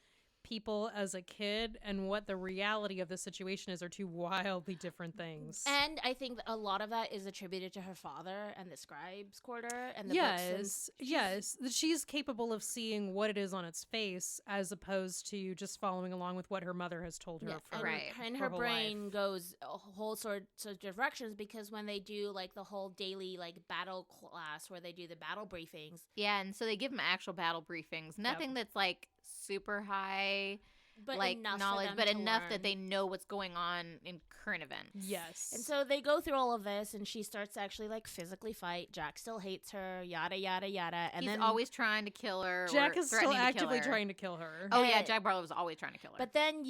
people as a kid and what the reality of the situation is are two wildly different things. And I think that a lot of that is attributed to her father and the scribes quarter and the books. Yes, that she's capable of seeing what it is on its face as opposed to just following along with what her mother has told her. Yeah, For, Right. and her her whole brain life. goes a whole sorts of directions because when they do like the whole daily like battle class where they do the battle briefings, Yeah, and so they give them actual battle briefings. Nothing that's like super high but like enough for knowledge, them but to enough that learn. they know what's going on in current events. Yes. And so they go through all of this, and she starts to actually like physically fight. Jack still hates her, yada yada yada. And He's then always trying to kill her. Jack or is still threatening to kill actively her. trying to kill her. Oh yeah, And- Jack Barlow was always trying to kill her. But then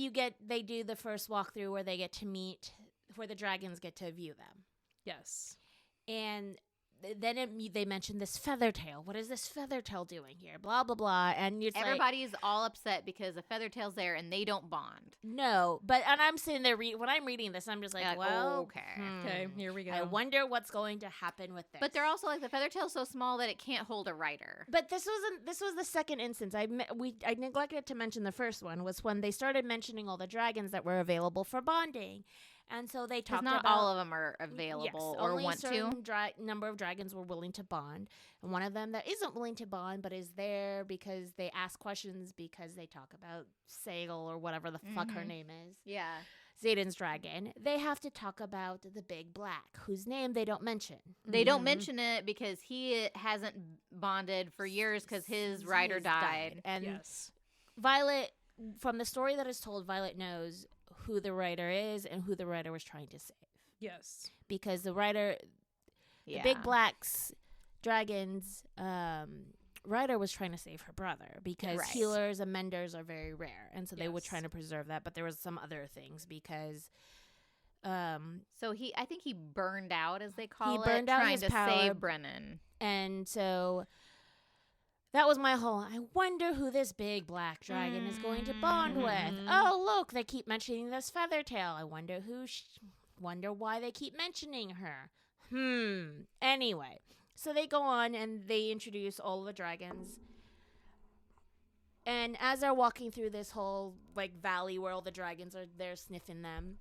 they do the first walkthrough where they get to meet, where the dragons get to view them, Yes. and then they mention this Feathertail. What is this Feathertail doing here? Blah blah blah. And it's like, everybody's all upset because the Feathertail's there and they don't bond. no, and I'm sitting there when I'm reading this, I'm just like, You're like, well, okay. Okay, here we go. I wonder what's going to happen with this. But they're also like the Feathertail's so small that it can't hold a rider. But this was the second instance. I neglected to mention the first one was when they started mentioning all the dragons that were available for bonding, and so they Because talked not about all of them are available yes, or only want a certain to. Number of dragons were willing to bond, and one of them that isn't willing to bond but is there because they ask questions because they talk about Sagal or whatever the fuck her Mhm. name is. Yeah. Xaden's dragon. They have to talk about the big black, whose name they don't mention. They don't Mhm. mention it because he hasn't bonded for years because his rider He's died. and Yes. Violet, from the story that is told, Violet knows who the writer is and who the writer was trying to save. Yes. Because the writer, Yeah. the big blacks, dragons, writer was trying to save her brother because Right. healers and menders are very rare. And so they were Yes. trying to preserve that. But there was some other things because So I think he burned out, as they call it, burned out trying his to power. save Brennan. and so that was my whole, I wonder who this big black dragon is going to bond with. Mhm. Oh, look, they keep mentioning this Feathertail. I wonder wonder why they keep mentioning her. Anyway, so they go on and they introduce all the dragons. And as they're walking through this whole like valley where all the dragons are there sniffing them,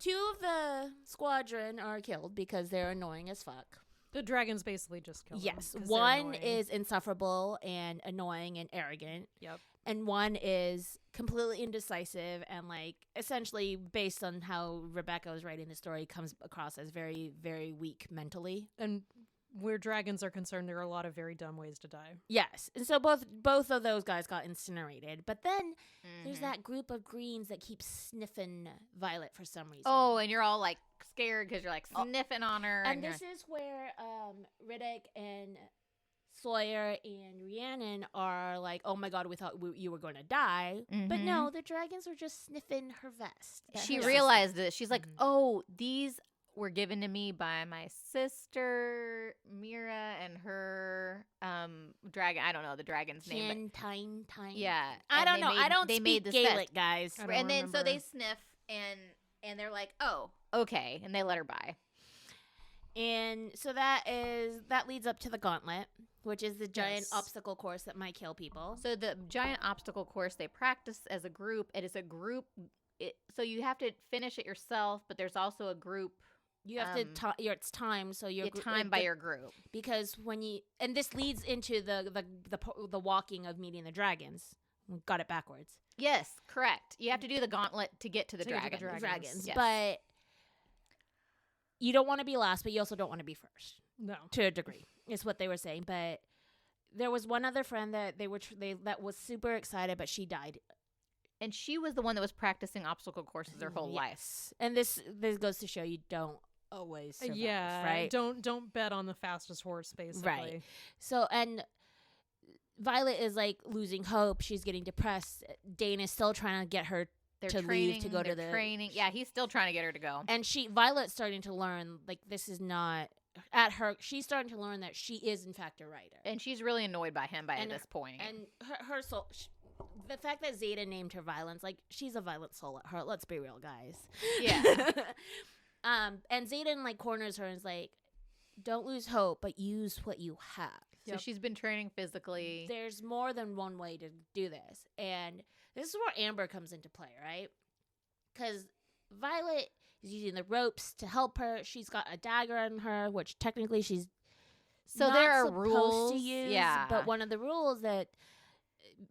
2 of the squadron are killed because they're annoying as fuck. The dragons basically just kill them. Yes. 'cause they're One annoying. is insufferable and annoying and arrogant. Yep. And one is completely indecisive and like essentially based on how Rebecca was writing the story comes across as very, very weak mentally. And where dragons are concerned, there are a lot of very dumb ways to die. Yes. And so both of those guys got incinerated. But then there's that group of greens that keep sniffing Violet for some reason. Oh, and you're all like scared because you're like sniffing on her. And this is where Riddick and Sawyer and Rhiannon are like, oh my god, we thought you were going to die. But no, the dragons were just sniffing her vest. She realized it. She's like, oh, these were given to me by my sister Mira and her dragon. I don't know the dragon's name. Time. Yeah, I don't know. I don't they speak made this Gaelic, vest. guys. I don't And then so remember. they sniff and they're like, oh, okay, and they let her by. And so that leads up to the gauntlet, which is the giant obstacle course that might kill people. So the giant obstacle course they practice as a group. It is a group. So you have to finish it yourself, but there's also a group. You have to it's timed, so you're timed by your group. because when you and this leads into the walking of meeting the dragons. We got it backwards. Yes, correct. You have to do the gauntlet to get to the To get to dragon. the Dragons, Yes. but you don't want to be last, but you also don't want to be first. No. To a degree, is what they were saying. But there was one other friend that that was super excited, but she died. And she was the one that was practicing obstacle courses her whole life. Yes. And this goes to show you don't always survive, Yeah. right? Don't bet on the fastest horse, basically. Right. So, and Violet is like losing hope. She's getting depressed. Dane is still trying to get her They're to training, leave to go to they're the training. Yeah, he's still trying to get her to go. And Violet's starting to learn like this is not she's starting to learn that she is in fact a writer. And she's really annoyed by him And this point. And her soul, the fact that Xaden named her Violence, like she's a violent soul at heart. Let's be real, guys. Yeah. And Xaden like corners her and is like, don't lose hope, but use what you have. So she's been training physically. There's more than one way to do this. And this is where Amber comes into play, right? Because Violet is using the ropes to help her. She's got a dagger on her, which technically she's So not there are supposed rules. to use. Yeah. But one of the rules that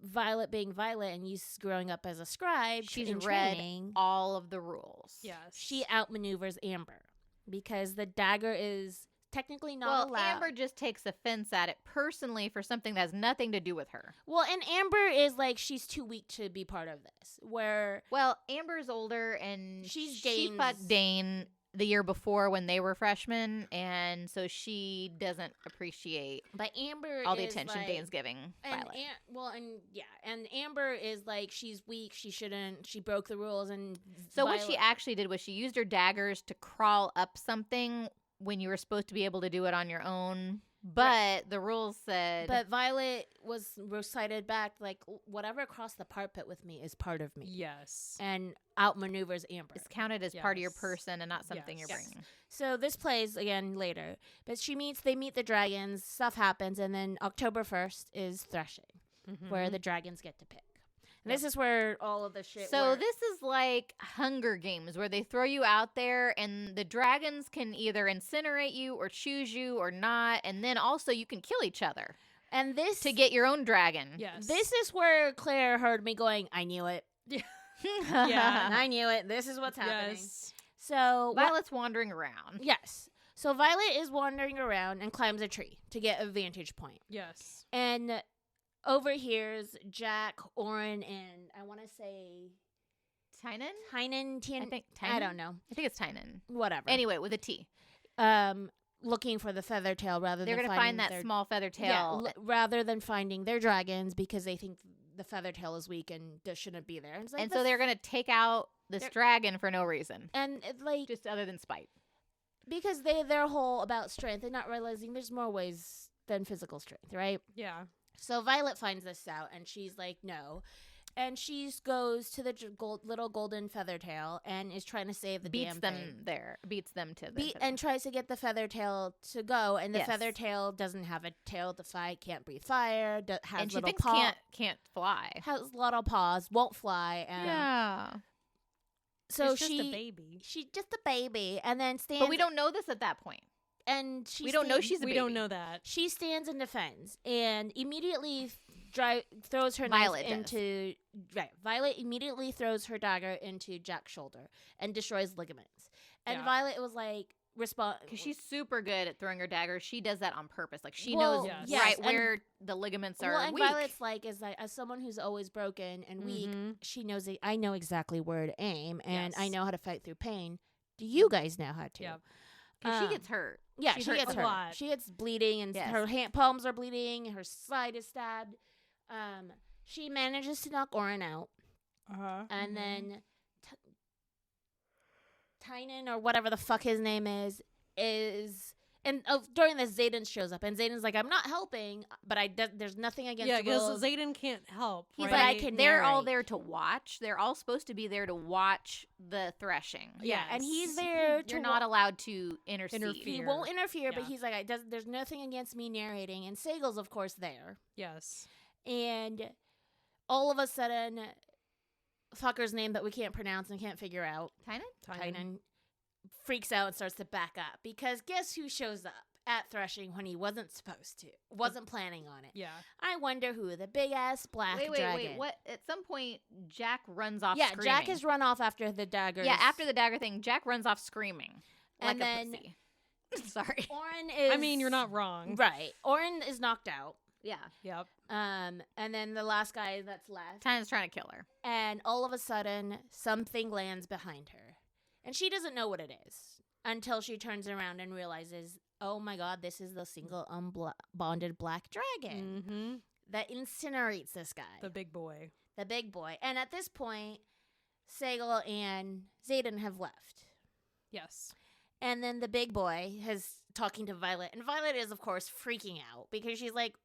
Violet being Violet and you growing up as a scribe, She's in read training, all of the rules. Yes. she outmaneuvers Amber because the dagger is technically not allowed. Amber just takes offense at it personally for something that has nothing to do with her. Well, and Amber is like she's too weak to be part of this. Where Well, Amber's older and She's she Dane's- fucked Dane the year before when they were freshmen, and so she doesn't appreciate but Amber all the is attention like, Dane's giving and Violet. and Amber is like she's weak. She shouldn't. She broke the rules and So what she actually did was she used her daggers to crawl up something when you were supposed to be able to do it on your own. But the rules said... But Violet was recited back like whatever crossed the parpet with me is part of me. Yes. And outmaneuvers Amber. it's counted as part of your Yes. person and not something Yes. you're Yes. bringing. So this plays again later. But they meet the dragons, stuff happens, and then October 1st is threshing, where the dragons get to pick. And this is where all of the shit So works. this is like Hunger Games, where they throw you out there and the dragons can either incinerate you or choose you or not. And then also you can kill each other And this to get your own dragon. Yes. This is where Claire heard me going, I knew it. Yeah. I knew it. This is what's happening. Yes. So Violet's wandering around. yes. So Violet is wandering around and climbs a tree to get a vantage point. Yes. And overhears Jack, Oren, and I want to say Tynan? Tynan. I think I Tynan? don't know. I think it's Tynan. Whatever. Anyway, with a T. Looking for the feather tail rather They're than going to find finding that their, small feather yeah, tail. rather than finding their dragons because they think the feather tail is weak and shouldn't be there. It's like And so they're going to take out this they're- dragon for no reason. and it, like Just other than spite. because they're whole about strength and not realizing there's more ways than physical strength, right? Yeah. So Violet finds this out and she's like, no. And she goes to the little golden feathertail and is trying to save the beats damn them thing. there. Beats them to the And tries to get the feathertail to go, and the feathertail doesn't have a tail to fly, can't breathe fire, has and she little thinks can't fly. has little paws, won't fly. And Yeah. So she's just a baby. She's just a baby, and then stands. But we don't know this at that point. And we don't know she's a baby. We don't know that. She stands and defends, and immediately throws her Violet knife into Violet immediately throws her dagger into Jack's shoulder and destroys ligaments. And Violet was like respond because she's super good at throwing her daggers. She does that on purpose. Like she Well, knows yes. right And- where the ligaments are and weak. Violet's like is like as someone who's always broken and weak, she knows I know exactly where to aim, and I know how to fight through pain. Do you guys know how to? Yeah. Because she gets hurt. Yeah, She she hurts gets a hurt. lot. She gets bleeding, and Yes. her palms are bleeding. Her side is stabbed. She manages to knock Orin out, and then Tynan or whatever the fuck his name is. And during this, Xaden shows up, and Xaden's like, "I'm not helping, but there's nothing against." Yeah, the because rules. Xaden can't help. He's right? But I like, can they're all narrate. there to watch. They're all supposed to be there to watch the threshing. Yeah, and Yes. he's there. You're not allowed to intercede. Interfere. He won't interfere, but Yeah. he's like, there's nothing against me narrating. And Sagal's, of course, there. Yes. And all of a sudden, fucker's name that we can't pronounce and can't figure out, Tynan, freaks out and starts to back up. Because guess who shows up at threshing when he wasn't supposed to? Wasn't planning on it. Yeah. I wonder who. The big-ass black dragon. Wait. What? At some point, Jack runs off Yeah, screaming. Jack has run off after the daggers. Yeah, after the dagger thing, Jack runs off screaming. And like then- a pussy. Sorry. Orin is... I mean, you're not wrong. Right. Orin is knocked out. Yeah. Yep. And then the last guy that's left. Tynan's trying to kill her. And all of a sudden, something lands behind her. And she doesn't know what it is until she turns around and realizes, oh my god, this is the single unbonded black dragon Mm-hmm. that incinerates this guy. The big boy. The big boy. And at this point, Sagal and Xaden have left. Yes. And then the big boy is talking to Violet. And Violet is, of course, freaking out because she's like,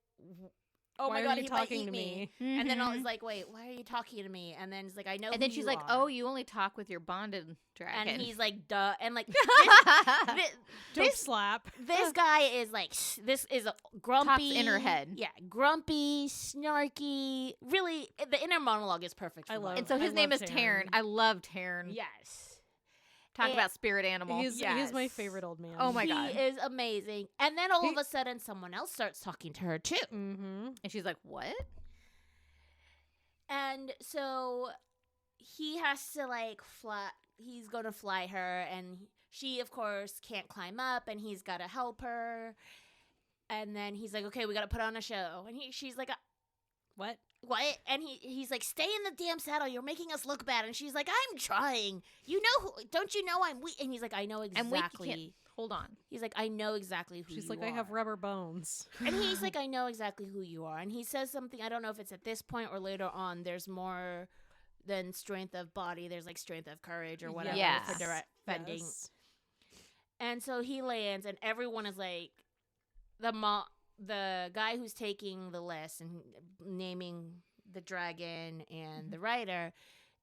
oh Why my are god, you he might talking eat to me. me? And then I Mhm. was like, wait, why are you talking to me? And then he's like, I know And who then she's you like, are. "Oh, you only talk with your bonded dragon." And he's like, duh. And like, Dope this slap. this guy is like, this is a grumpy. Tops in her head. Yeah, grumpy, snarky. Really, the inner monologue is perfect. For I love Violet. and so I his name love is Taryn. Taryn. I love Taryn. Yes. Talk And- about spirit animal. He's Yes. my favorite old man. Oh my God. He is amazing. And then all He- of a sudden, someone else starts talking to her, too. Mm-hmm. And she's like, "What?" And so he has to like fly. He's going to fly her, and she, of course, can't climb up, and he's got to help her. And then he's like, "Okay, we got to put on a show." And she's like, What? "What?" And he's like, "Stay in the damn saddle. You're making us look bad." And she's like, "I'm trying. You know, don't you know I'm weak?" And he's like, "I know I'm weak, you exactly." can't- Hold on. He's like, "I know exactly who She's you like, are." I have rubber bones. And he's like, "I know exactly who you are." And he says something, I don't know if it's at this point or later on, there's more than strength of body. There's like strength of courage or whatever Yes. for defending. Yes. And so he lands, and everyone is like, the guy who's taking the list and naming the dragon and the writer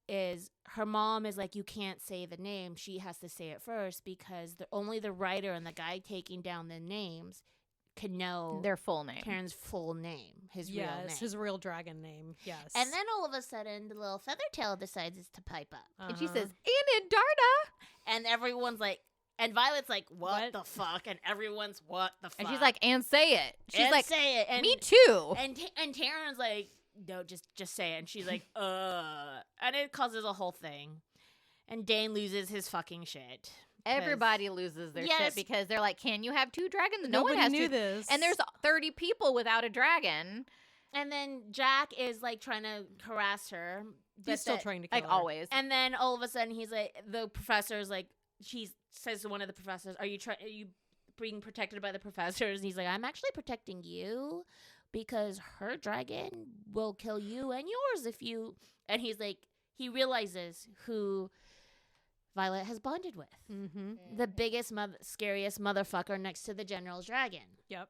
is, her mom is like, you can't say the name. She has to say it first because only the writer and the guy taking down the names can know Their full name. Karen's full name, his real name. Yes, his real dragon name. Yes. And then all of a sudden, the little Feathertail decides to pipe up. And she Uh-huh. says, "And Darda." And everyone's like, and Violet's like, what What? the fuck? And everyone's, what the fuck? And she's like, "And say it." She's and like, say it. And, "Me too." And Taryn's like, no, just say it. And she's like, And it causes a whole thing. And Dane loses his fucking shit. Everybody loses their Yes. shit because they're like, "Can you have two dragons?" No Nobody one has knew two. this. And there's 30 people without a dragon, And then Jack is like trying to harass her. He's still trying to kill like her. always. And then all of a sudden, he's like, the professor's like, she says to one of the professors, are you being protected by the professors? And he's like, I'm actually protecting you because her dragon will kill you and yours if you. And he's like, he realizes who Violet has bonded with. Mm-hmm. The biggest, scariest motherfucker next to the general's dragon. Yep.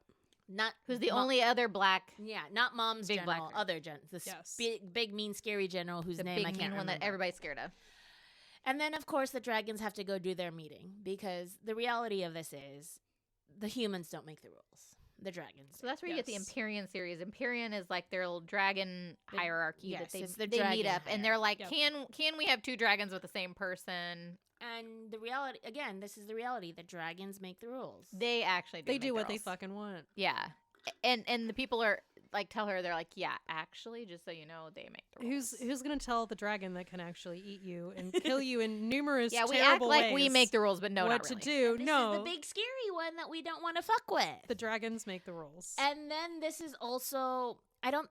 Who's the only other black? Yeah, not mom's Big general, black. other general. This big, mean, scary general whose The name big I can't mean one remember. that everybody's scared of. And then, of course, the dragons have to go do their meeting because the reality of this is the humans don't make the rules. The dragons. So that's where you get the Empyrean series. Empyrean is like their little dragon hierarchy yes, that it's the they meet dragon up, and they're like, Yep. can we have 2 dragons with the same person? And the reality, again, this is the reality. The dragons make the rules. They actually do. They make do the what they rules. fucking want. Yeah, and the people are like tell her, they're like, yeah, actually, just so you know, they make the rules. Who's gonna tell the dragon that can actually eat you and kill you in numerous Yeah, we act terrible like ways we make the rules, but no, what not to really. do? This No, is the big scary one that we don't want to fuck with. the dragons make the rules. And then this is also,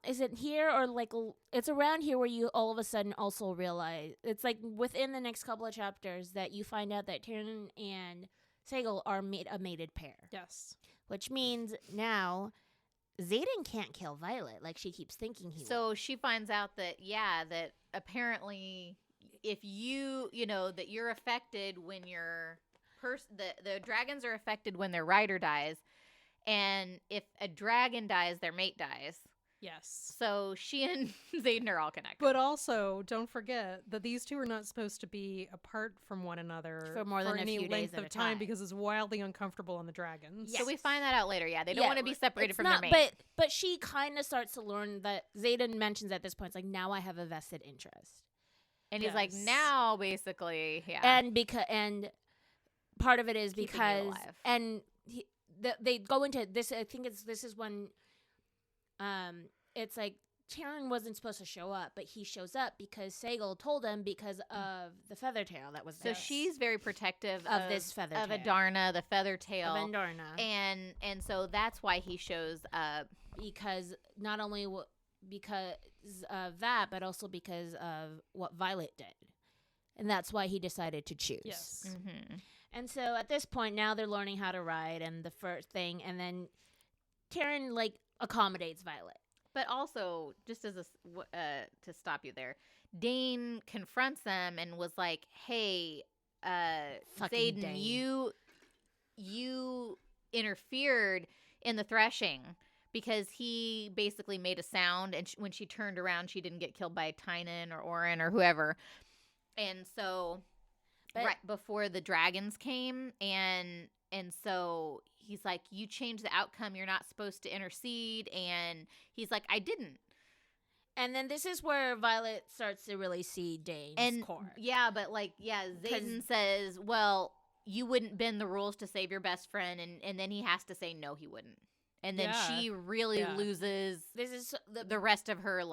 is it here or like, it's around here where you all of a sudden also realize, it's like within the next couple of chapters that you find out that Tyrion and Sagal are a mated pair. Yes. Which means now Xaden can't kill Violet like she keeps thinking he will. So she finds out that that apparently if that you're affected when your the dragons are affected when their rider dies, and if a dragon dies, their mate dies. Yes. So she and Xaden are all connected. But also, don't forget that these two are not supposed to be apart from one another For more than a any few days length at of a time time. because it's wildly uncomfortable on the dragons. So we find that out later. Yeah, they don't want to be separated it's from not, their mate. But she kind of starts to learn that Xaden mentions at this point, it's like, now I have a vested interest. And he's like, Yes. now basically, And part of it is Keeping you because alive. and they go into this. I think this is when it's like Tyrion wasn't supposed to show up, but he shows up because Sagal told him because of the feather tail that was so there. she's very protective Of this feather of tail. Adarna, the feather tail, of Andarna. and so that's why he shows up. Because not only because of that, but also because of what Violet did. And that's why he decided to choose. Yes. Mm-hmm. And so at this point, now they're learning how to ride, and the first thing, and then Tyrion, accommodates Violet. But also, just as to stop you there, Dane confronts them and was like, "Hey, Fucking Xaden, Dane. you interfered in the threshing." Because he basically made a sound, and when she turned around, she didn't get killed by Tynan or Oren or whoever. And so, right before the dragons came, and so he's like, "You changed the outcome. You're not supposed to intercede." And he's like, "I didn't." And then this is where Violet starts to really see Dane's core. Yeah, but Xaden says, "Well, you wouldn't bend the rules to save your best friend," and then he has to say, "No, he wouldn't." And then she really loses This is the rest of her,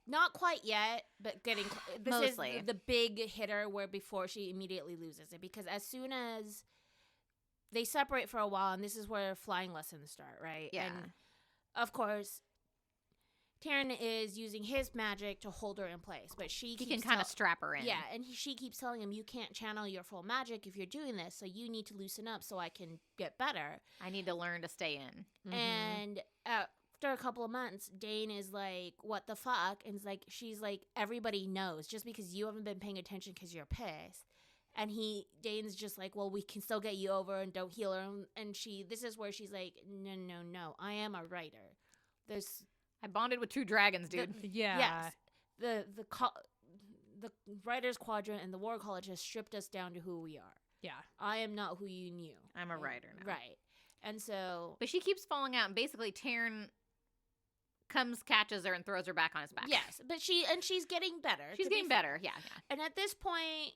not quite yet, but getting this Mostly. is the big hitter where before she immediately loses it, because as soon as they separate for a while, and this is where flying lessons start, right? Yeah. And of course, Tyrion is using his magic to hold her in place, but he can kind of strap her in. Yeah, and she keeps telling him, you can't channel your full magic if you're doing this, so you need to loosen up so I can get better. I need to learn to stay in. Mhm. And after a couple of months, Dane is like, what the fuck? And she's like, everybody knows, just because you haven't been paying attention because you're pissed. And Dane's just like, well, we can still get you over and don't heal her. And this is where she's like, no, I am a writer. I bonded with 2 dragons, dude. Yeah. Yes. The Writers Quadrant and the War College has stripped us down to who we are. Yeah. I am not who you knew. I'm a writer now. Right. And so... But she keeps falling out, and basically Tyrion comes, catches her, and throws her back on his back. Yes, but she's getting better. She's getting better, yeah. And at this point,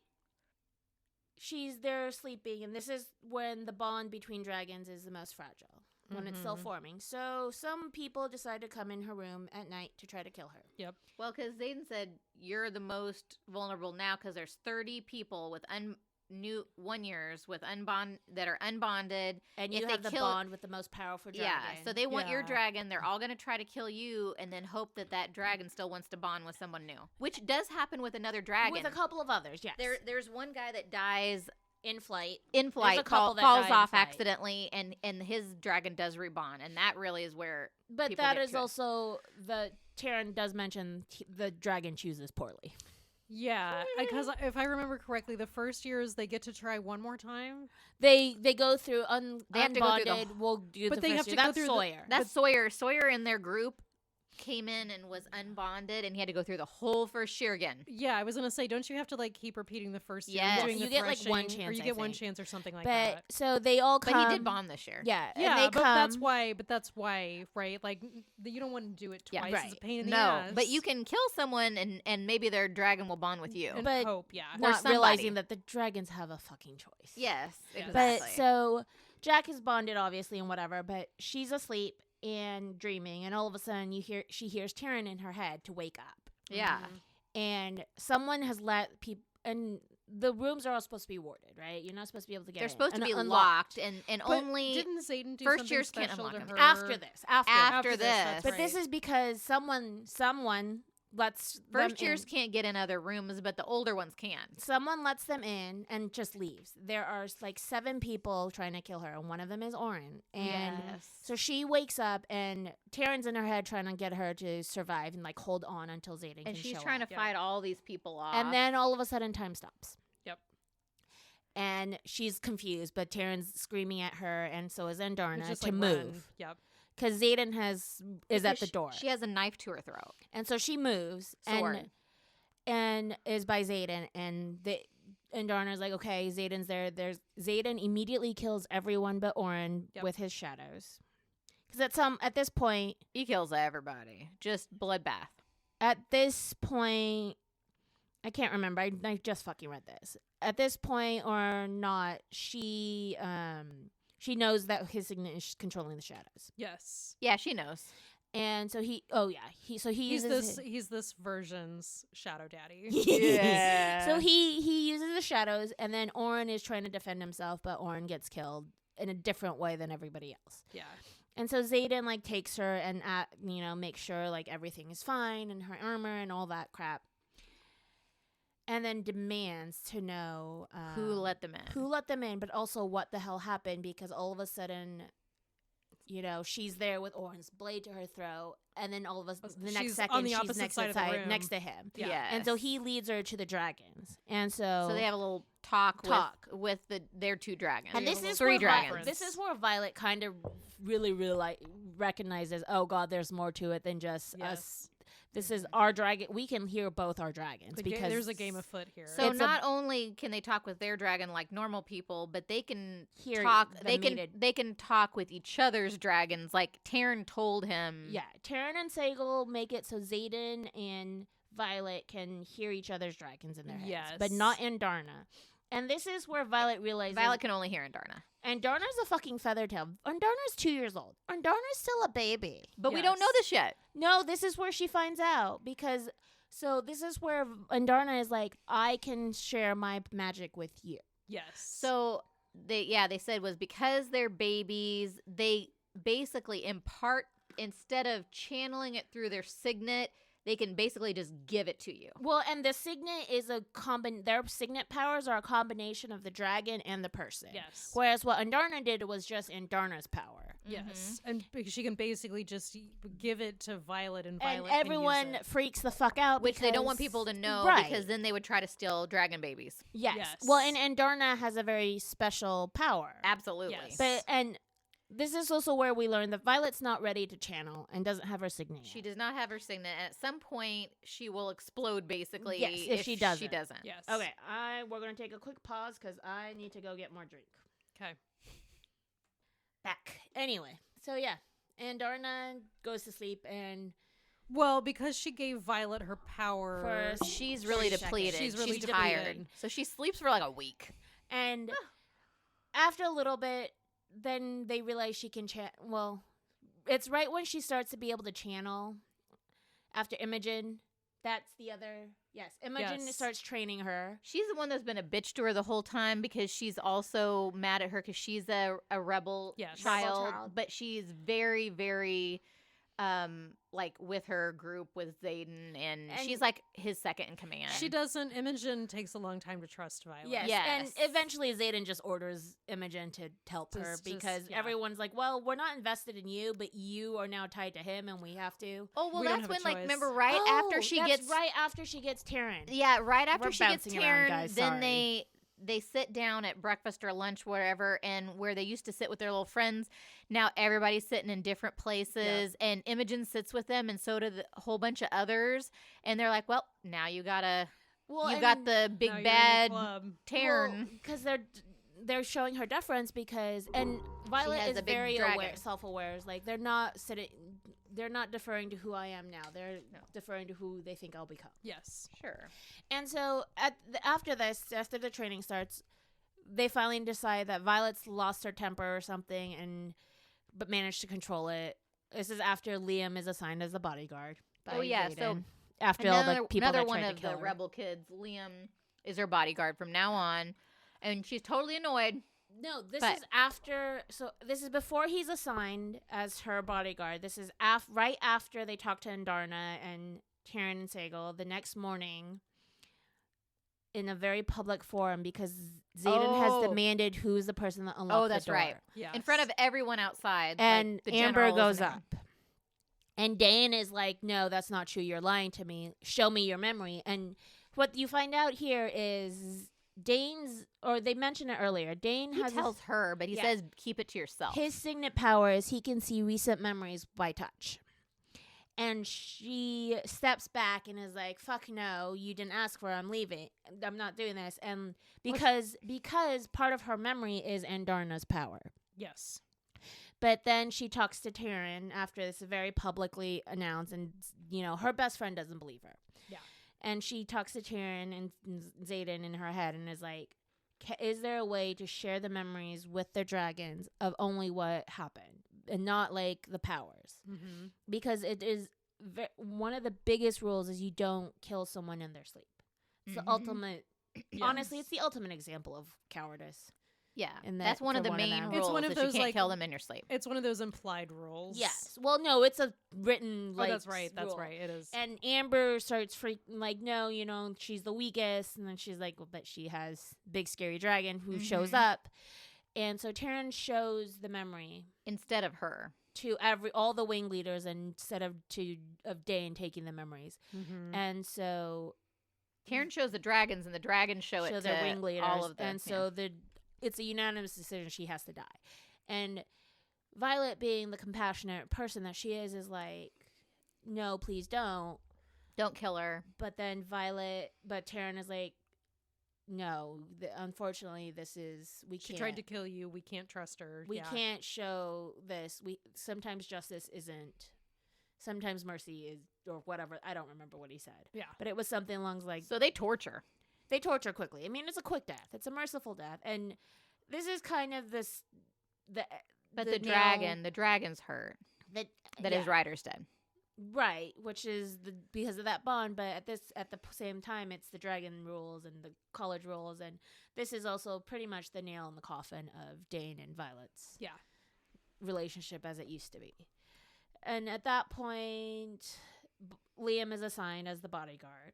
she's there sleeping, and this is when the bond between dragons is the most fragile, when it's still forming. So some people decide to come in her room at night to try to kill her. Yep. Well, because Xaden said, you're the most vulnerable now because there's 30 people with new 1 years with that are unbonded, and if you they have the kill- bond with the most powerful dragon. Yeah, so they want your Yeah. dragon. They're all going to try to kill you, and then hope that dragon still wants to bond with someone new, which does happen with another dragon. with a couple of others. Yes, There's one guy that dies in flight. in flight, a couple that falls die in off flight. accidentally, and his dragon does rebond, and that really is where. But people that get is to it. also the Tyrion does mention the dragon chooses poorly. Yeah, because if I remember correctly, the first year is they get to try one more time. They go through They have to go through unbonded. We'll do But the they first have to year. go That's through Sawyer. That's Sawyer. Sawyer in their group came in and was unbonded, and he had to go through the whole first year again. Yeah, I was gonna say, don't you have to like keep repeating the first year? Yes. Doing You the get, like, one threshing, or chance, you I get one think. chance or something like But that. so they all come. But he did bond this year. Yeah, Yeah, and they but come. that's why, right? Like, you don't want to do it Yeah. twice. Right. It's a pain in the No, ass. but you can kill someone, and maybe their dragon will bond with you. and But hope, yeah. Or not somebody. realizing that the dragons have a fucking choice. Yes, Yeah. exactly. But so Jack is bonded, obviously, and whatever. But she's asleep and dreaming, and all of a sudden she hears Tyrion in her head to wake up. yeah. And someone has let people, and the rooms are all supposed to be warded, right? You're not supposed to be able to get They're in. supposed to And be unlocked. locked, and But only didn't Xaden do first something years can't special to unlock her them. after this. After after this, that's this. But this is because someone lets First them years in. can't get in other rooms, but the older ones can. Someone lets them in and just leaves. There are like 7 people trying to kill her, and one of them is Oren. And Yes. so she wakes up, and Tyrion's in her head trying to get her to survive and like hold on until Xaden can And she's show trying up. to fight all these people off. And then all of a sudden, time stops. Yep. And she's confused, but Tyrion's screaming at her, and so is It's Andarna just to like move. run. Yep. Because Xaden is at the Because door. She has a knife to her throat. And so she moves Sword. and is by Xaden, and Darna's like, okay, Xaden's there. Xaden immediately kills everyone but Oren Yep. with his shadows. Because at this point, He kills everybody. Just bloodbath. I can't remember. I just fucking read this. At this point or not, she knows that his signet is controlling the shadows, Yes. Yeah, she knows. and so he He's uses this version's shadow daddy. Yeah. So he uses the shadows, and then Oren is trying to defend himself, but Oren gets killed in a different way than everybody else. Yeah. And so Xaden like takes her and makes sure like everything is fine and her armor and all that crap, and then demands to know Who let them in? but also what the hell happened, because all of a sudden, she's there with Oren's blade to her throat, and then all of us the next She's second on the she's opposite next side of the room. next to him. Yeah. Yes. And so he leads her to the dragons, and so So they have a little talk. with their 2 dragons. and Yeah, this is 3 where dragons. This is where Violet kind of really like recognizes, oh god, there's more to it than just Yes. us. This is our dragon. We can hear both our dragons because there's a game afoot here. So It's not only can they talk with their dragon like normal people, but they can Hear talk. the They mated- can talk with each other's dragons. Like Taryn told him. yeah, Taryn and Sagal make it so Xaden and Violet can hear each other's dragons in their heads, but Yes. not Andarna. And this is where Violet realizes Violet can only hear Andarna, Andarna's a fucking feathertail. Andarna's 2 years old. Andarna's still a baby. but we don't know Yes. this yet. No, this is where she finds out, because this is where Andarna is like, I can share my magic with you. yes. So they said was because they're babies, they basically impart, instead of channeling it through their signet, they can basically just give it to you. Well, and the signet is their signet powers are a combination of the dragon and the person. Yes. Whereas what Andarna did was just Andarna's power. Yes. And she can basically just give it to Violet, and And Violet can use everyone it. freaks the fuck out, Which they don't want because- people to know, Right. because then they would try to steal dragon babies. Yes. Yes. Well, and Andarna has a very special power. Absolutely. Yes. And this is also where we learn that Violet's not ready to channel and doesn't have her signet. She does not have her signet, and at some point she will explode. Basically, Yes, if she doesn't. She doesn't. Yes. Okay, we're gonna take a quick pause because I need to go get more drink. Okay. Back. Anyway, so yeah, Andarna goes to sleep, and Well, because she gave Violet her power. She's really She's depleted. She's really tired, depleted. so she sleeps for like a week. and after a little bit, then they realize she can well, it's right when she starts to be able to channel. After Imogen, that's the other. Yes, Imogen Yes. starts training her. She's the one that's been a bitch to her the whole time, because she's also mad at her because she's a rebel Yes. child, Rebel child. but she's very, very like with her group with Xaden, and she's like his second in command. She doesn't. Imogen takes a long time to trust Violet. Yes. And eventually Xaden just orders Imogen to help her because everyone's like, well, we're not invested in you, but you are now tied to him and we have to. Oh, well, We don't that's have a when, like, choice. remember right after she gets Taryn. Yeah, right after We're she gets bouncing around, Taryn, guys, then sorry. they sit down at breakfast or lunch, whatever, and where they used to sit with their little friends, now everybody's sitting in different places, and Imogen sits with them, and so do a whole bunch of others, and they're like, well, now you got the big Now you're in the bad club. Taryn. Because they're showing her deference because, and Violet has is a big very dragon. self-aware. Like they're not deferring to who I am now. They're deferring to who they think I'll become. Yes. Sure. And so after the training starts, they finally decide that Violet's lost her temper or something, but managed to control it. This is after Liam is assigned as the bodyguard. Oh yeah, Xaden, so after all the people another that one tried of to kill the her. rebel kids, Liam, is her bodyguard from now on, and she's totally annoyed. No, this is after. So this is before he's assigned as her bodyguard. This is right after they talk to Andarna and Taryn and Sagal the next morning in a very public forum because Xaden has demanded who's the person that unlocked that's the door. right. Yeah. In front of everyone outside, And like the Amber generals goes and up. And Dane is like, no, that's not true. You're lying to me. Show me your memory. And what you find out here is they mentioned it earlier. Dane He has tells her, but he says keep it to yourself. his signet power is he can see recent memories by touch. And she steps back and is like, fuck no, you didn't ask for it. I'm leaving. I'm not doing this. And because part of her memory is Andarna's power. Yes. But then she talks to Taryn after this is very publicly announced, and her best friend doesn't believe her. Yeah. And she talks to Taryn and Xaden in her head and is like, is there a way to share the memories with the dragons of only what happened and not like the powers? Mm-hmm. Because it is one of the biggest rules is you don't kill someone in their sleep. It's the ultimate. Yes. Honestly, it's the ultimate example of cowardice. Yeah, And that's one of the for one of main them. rules. It's one of is those, you can't like- kill them in your sleep. It's one of those implied rules. Yes. Well, no, it's a written like. Oh, that's right. That's rule. right. It is. And Amber starts freaking like, no, she's the weakest, and then she's like, well, but she has big scary dragon who shows up, and so Taryn shows the memory Instead of her. to all the wing leaders instead of Dane taking the memories, Mm-hmm. and so Taryn shows the dragons, and the dragons show it their to wing leaders, all of them. and so it's a unanimous decision. She has to die, and Violet, being the compassionate person that she is like, no, please don't. Don't kill her. But then Taryn is like, no, unfortunately, She tried to kill you. We can't trust her. We can't show this. Sometimes justice isn't. Sometimes mercy is, or whatever. I don't remember what he said. Yeah. But it was something along like. So they torture. They torture quickly. I mean, it's a quick death. It's a merciful death, and this is kind of this. But the dragon's hurt. That his rider's dead. Right, which is because of that bond, but at the same time, it's the dragon rules and the college rules, and this is also pretty much the nail in the coffin of Dane and Violet's relationship as it used to be. And at that point, Liam is assigned as the bodyguard,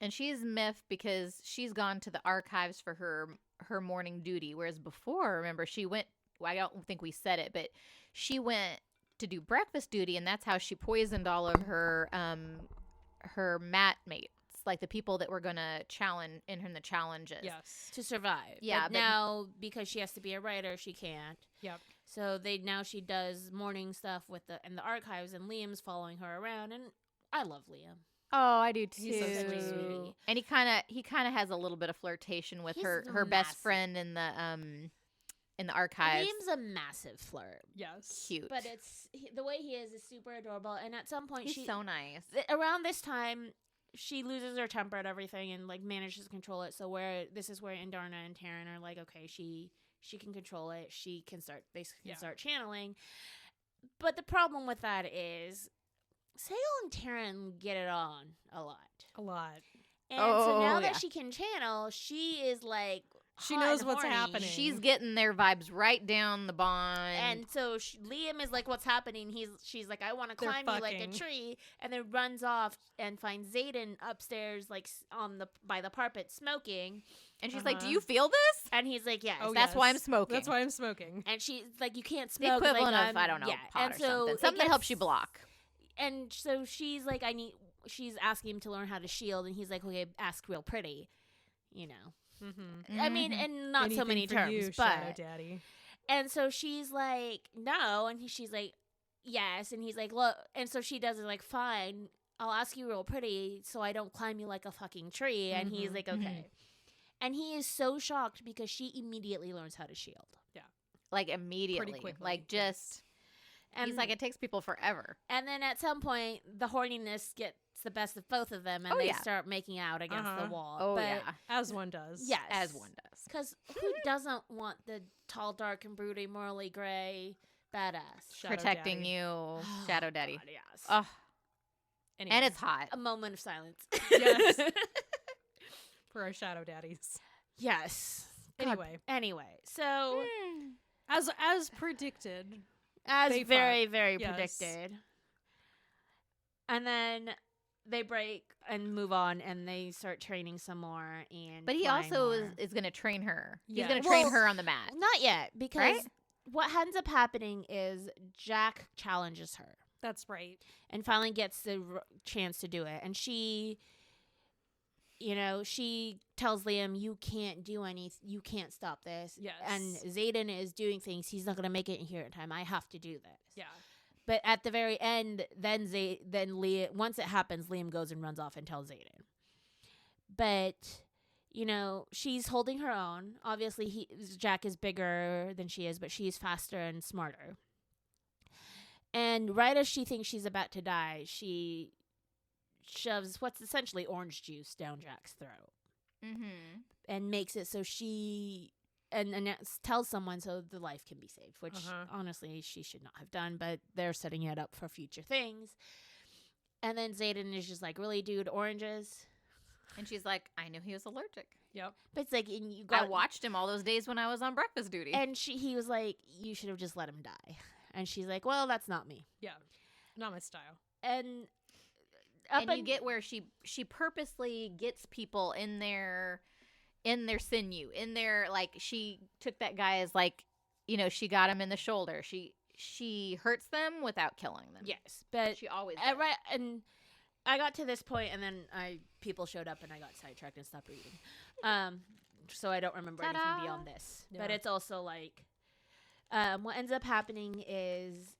and she's miffed because she's gone to the archives for her morning duty, whereas before, remember, she went. Well, I don't think we said it, but she went to do breakfast duty, and that's how she poisoned all of her mat mates, like the people that were gonna challenge in the challenges. Yes. to survive. Yeah, but now because she has to be a writer, she can't. Yep. So she does morning stuff in the archives, and Liam's following her around, and I love Liam. Oh, I do too. He's so Such a sweet. sweetie. And he kind of has a little bit of flirtation with He's her best massive. friend in the archives. Liam's a massive flirt. Yes. Cute, But the way he is super adorable, and at some point he's so nice. around this time she loses her temper at everything and like manages to control it. So this is where Andarna and Taryn are like, okay, she can control it. They can start channeling. But the problem with that is Sagal and Taryn get it on a lot. A lot. And so now yeah. that she can channel, she is like She hot knows and what's horny. happening. She's getting their vibes right down the bond. And so Liam is like, "What's happening?" She's like, "I want to They're climb you like a fucking. tree," and then runs off and finds Xaden upstairs, like by the parpet smoking. And she's like, "Do you feel this?" And he's like, "Yes." Oh, That's why I'm smoking. That's why I'm smoking. And she's like, "You can't The smoke." equivalent like, of, I don't know, yeah. pot And or so something. it Something that helps gets- you block. And so she's like, she's asking him to learn how to shield, and he's like, "Okay, ask real pretty," you know. Mm-hmm. I mean, and not so many terms, you, but Shadow Daddy. and so she's like, "No," and she's like, "Yes," and he's like, "Look," and so she does it like, "Fine, I'll ask you real pretty, so I don't climb you like a fucking tree," and he's Mhm. like, "Okay," and he is so shocked because she immediately learns how to shield, Like, immediately. quickly, Like, just. and He's like, it takes people forever. and then at some point the horniness gets the best of both of them, and Oh, they yeah. start making out against the wall. Oh, but, yeah. As one does. Yes. As one does. Because who doesn't want the tall, dark, and brooding, morally gray badass? Shadow Protecting Daddy. you, Shadow Daddy. God, yes. Oh, Anyway, and it's hot. A moment of silence. Yes. For our Shadow Daddies. Yes. God. Anyway, so As predicted. as They very, fuck. very Yes. predicted. And then they break and move on, and they start training some more. And But he flying also more. is going to train her. He's Yeah. going to train Well, her on the mat. Not yet, because Right? what ends up happening is Jack challenges her That's right. and finally gets the chance to do it. And she, she tells Liam, "You can't do anything. You can't stop this." Yes. And Xaden is doing things. He's not going to make it in here in time. I have to do this. Yeah. But at the very end, then Liam, once it happens, Liam goes and runs off and tells Xaden. But, she's holding her own. Obviously, Jack is bigger than she is, but she's faster and smarter. And right as she thinks she's about to die, she shoves what's essentially orange juice down Jack's throat Mm-hmm. and makes it so she... And tells someone so the life can be saved, which honestly she should not have done, but they're setting it up for future things. And then Xaden is just like, "Really, dude, oranges?" And she's like, I knew he was allergic. Yep. But it's like, and you I got watched him all those days when I was on breakfast duty. and he was like, "You should have just let him die." And she's like, "Well, that's not me." Yeah. Not my style. And you get where she purposely gets people in their sinew, in their, like, she took that guy as, like, she got him in the shoulder. She hurts them without killing them. yes, but She always does. right, and I got to this point, and then people showed up, and I got sidetracked and stopped reading. So I don't remember anything Ta-da. beyond this. Yeah. But it's also like, what ends up happening is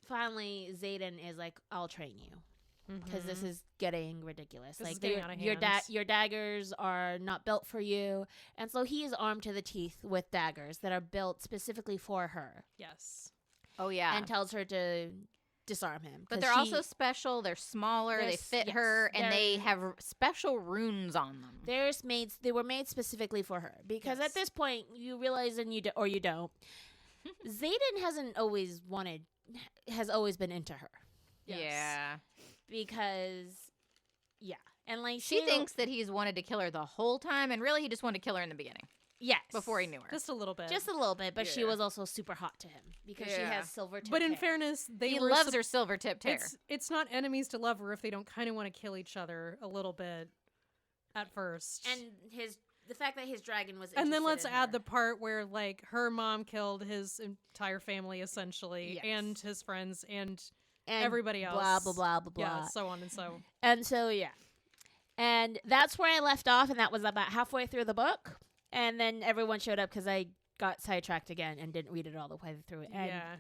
finally Xaden is like, "I'll train you." Because this is getting ridiculous. This is Like getting out of your hand. your daggers are not built for you, and so he is armed to the teeth with daggers that are built specifically for her, Yes. Oh, yeah. and tells her to disarm him. But 'cause they're she- also special. They're smaller. They fit her, and they have special runes on them. They were made specifically for her because Yes. at this point you realize and or you don't. Xaden has always been into her Yes. Yeah. because and like She thinks that he's wanted to kill her the whole time, and really he just wanted to kill her in the beginning, yes before he knew her. Just a little bit. just a little bit, but she Yeah. was also super hot to him because she Yeah. has silver tipped But in hair. fairness, He loves her silver-tipped hair. It's not enemies to lover if they don't kind of want to kill each other a little bit at first. and the fact that his dragon was And then let's interested in add her. the part where, like, her mom killed his entire family, essentially, Yes. and his friends, and and everybody else. blah blah blah blah blah. Yeah, so on and so. And so, and that's where I left off, and that was about halfway through the book. And then everyone showed up because I got sidetracked again and didn't read it all the way through. And Yeah.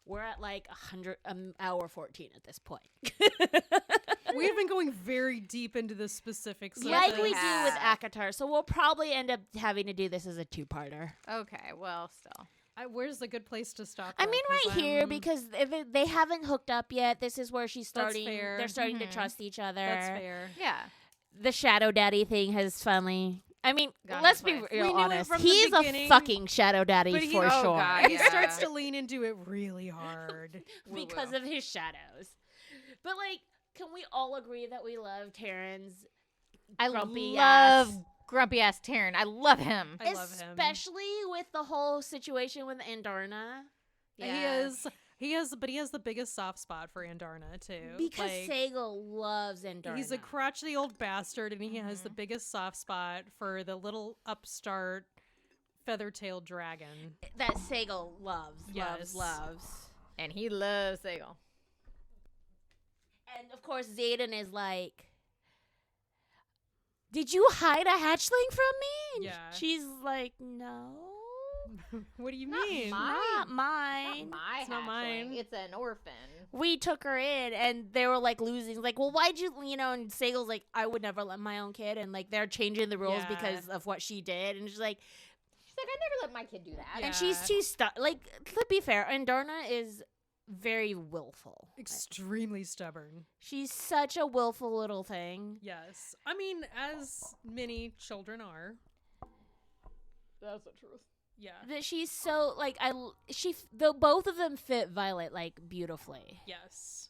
we're at like 100 hour 14 at this point. We've been going very deep into the specifics. of Like this. we do with have. ACOTAR. So we'll probably end up having to do this as a two-parter. Okay, well, still. Where's a good place to stop? I though? mean, 'Cause right here, I'm- because if they haven't hooked up yet, this is where she's That's starting. fair. They're starting to Mhm. trust each other. that's fair. Yeah. The Shadow Daddy thing has finally. I mean, Got let's his be way. real We knew it honest. from the He's a beginning, fucking Shadow Daddy but he- for oh, sure. God, He yeah. starts to lean into it really hard. Because of his shadows. But like, can we all agree that we love Taryn's I grumpy love ass grumpy ass Taryn. I love him. I love him. Especially with the whole situation with Andarna. He has the biggest soft spot for Andarna too. Because Sagal loves Andarna. He's a crotchety old bastard, and he has the biggest soft spot for the little upstart feather-tailed dragon that Sagal loves. And he loves Sagal. And of course, Xaden is like, "Did you hide a hatchling from me?" And Yeah. she's like, "No." What do you Not mean? mine. Not mine. It's not mine. It's an orphan. We took her in, and they were like losing. Like, well, why'd you, And Sagal's like, "I would never let my own kid," and like they're changing the rules Yeah. because of what she did, and she's like, I never let my kid do that. Yeah. and she's too like. To be fair, Andarna is very willful. Extremely stubborn. She's such a willful little thing. Yes. I mean, as many children are. That's the truth. Yeah. That she's so like though both of them fit Violet like beautifully. Yes.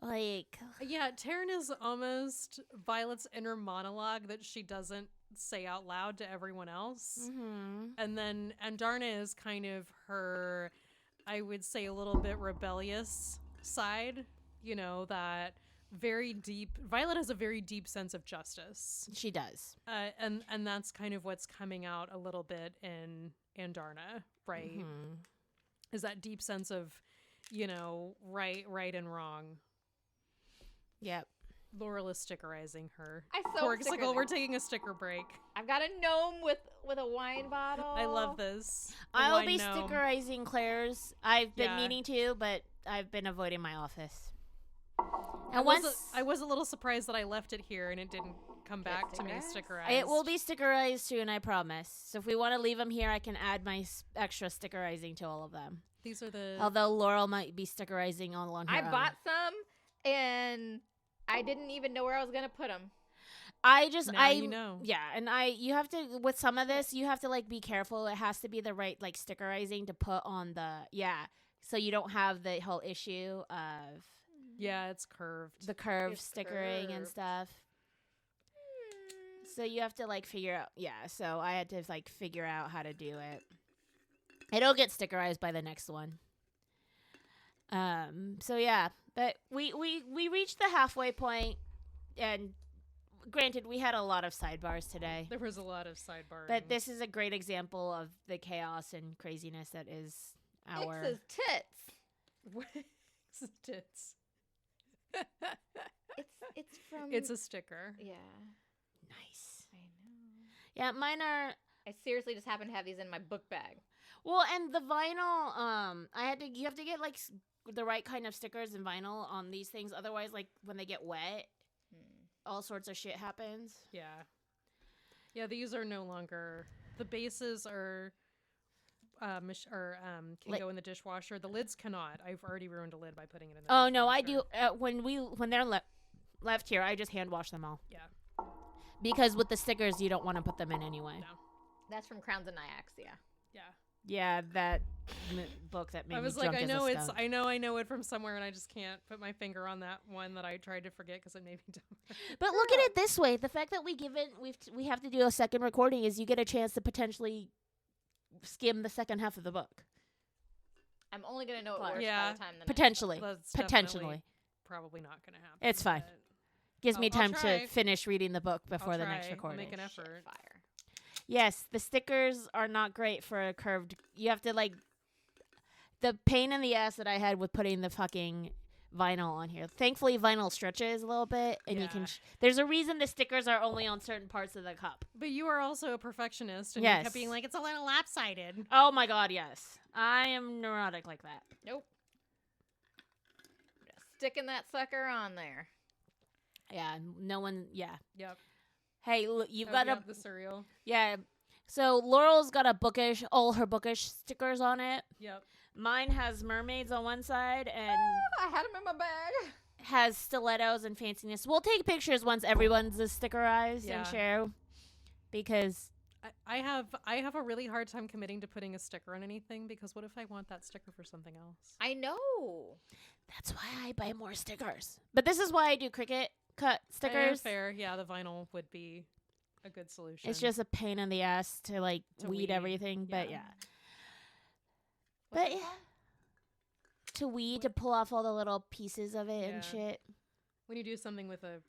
Like Yeah, Taryn is almost Violet's inner monologue that she doesn't say out loud to everyone else. mm-hmm. And then Andarna is kind of her, I would say, a little bit rebellious side. That very deep. Violet has a very deep sense of justice. She does. And that's kind of what's coming out a little bit in Andarna, right? Mm-hmm. Is that deep sense of, right and wrong. Yep. Laurel is stickerizing her. I so Corksicle, we're taking a sticker break. I've got a gnome with a wine bottle. I love this. The I'll wine be gnome. stickerizing Claire's. I've been Yeah. meaning to, but I've been avoiding my office. I And was a little surprised that I left it here and it didn't come back to me stickerized. it will be stickerized soon, I promise. So if we want to leave them here, I can add my extra stickerizing to all of them. These are the. Although Laurel might be stickerizing all on her I own. bought some, and I didn't even know where I was gonna put them. Now you know. Yeah, and you have to, with some of this, you have to like be careful. It has to be the right like stickerizing to put on so you don't have the whole issue of Yeah, it's curved. the curved It's stickering and curved. stuff. So you have to like figure out, so I had to like figure out how to do it. It'll get stickerized by the next one. So yeah, but we reached the halfway point, and granted, we had a lot of sidebars today. There was a lot of sidebar. But this is a great example of the chaos and craziness that is our. Ix's tits. It's tits. It's from. It's a sticker. Yeah. Nice. I know. Yeah, mine are. I seriously just happen to have these in my book bag. Well, and the vinyl. You have to get like the right kind of stickers and vinyl on these things. Otherwise, like when they get wet, all sorts of shit happens. Yeah. Yeah, these are no longer. The bases are. Can go in the dishwasher. The lids cannot. I've already ruined a lid by putting it in the Oh dishwasher. no, I do. When they're left here, I just hand wash them all. Yeah. Because with the stickers, you don't want to put them in anyway. No. That's from Crowns and Nyax, yeah. Yeah. Yeah, that book that made I was me like, drunk as a skunk. I know it from somewhere, and I just can't put my finger on that one that I tried to forget because it made me dumb. But look at it this way: the fact that we have to do a second recording is you get a chance to potentially skim the second half of the book. I'm only going to know it works by Yeah. the time the Potentially. That's Potentially. definitely probably not going to happen. It's fine. but Gives me I'll time try. to finish reading the book I'll before the try. next I'll recording. make an next. effort. Shit, fire. Yes, the stickers are not great for a curved. You have to like the pain in the ass that I had with putting the fucking vinyl on here. Thankfully, vinyl stretches a little bit, and you can. Yeah. There's a reason the stickers are only on certain parts of the cup. But you are also a perfectionist, and Yes. you kept being like, it's a little lopsided. Oh my god, yes, I am neurotic like that. Nope. Just sticking that sucker on there. Yeah, no one. Yeah. Yep. Hey, look, you've Oh, got yep, the cereal. Yeah. So Laurel's got all her bookish stickers on it. Yep. Mine has mermaids on one side and I had them in my bag. has stilettos and fanciness. We'll take pictures once everyone's is stickerized Yeah. and share because I have a really hard time committing to putting a sticker on anything because what if I want that sticker for something else? I know. that's why I buy more stickers. But this is why I do Cricut cut stickers. Fair. Yeah, the vinyl would be a good solution. It's just a pain in the ass to like To weed weed, everything, but yeah. yeah. What's But it yeah, called? to weed, to pull off all the little pieces of it and Yeah. shit. when you do something with a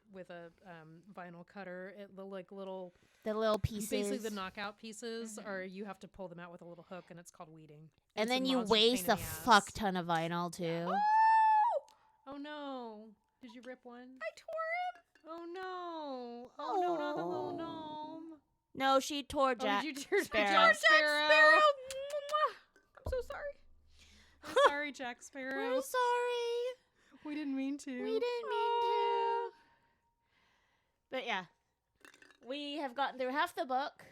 vinyl cutter, the like little The little pieces. basically the knockout pieces Mhm. are you have to pull them out with a little hook, and it's called weeding. and it's a then you monstrous pain waste in a the ass. fuck ton of vinyl too. Oh no! Did you rip one? I tore Oh no! Oh no! Not the little Oh. gnome. No, she tore Oh, Jack. did you tear Sparrow. Jack Jack Sparrow? Sparrow. I'm so sorry. I'm sorry, Jack Sparrow. We're sorry. We didn't mean to. We didn't mean to. But yeah, we have gotten through half the book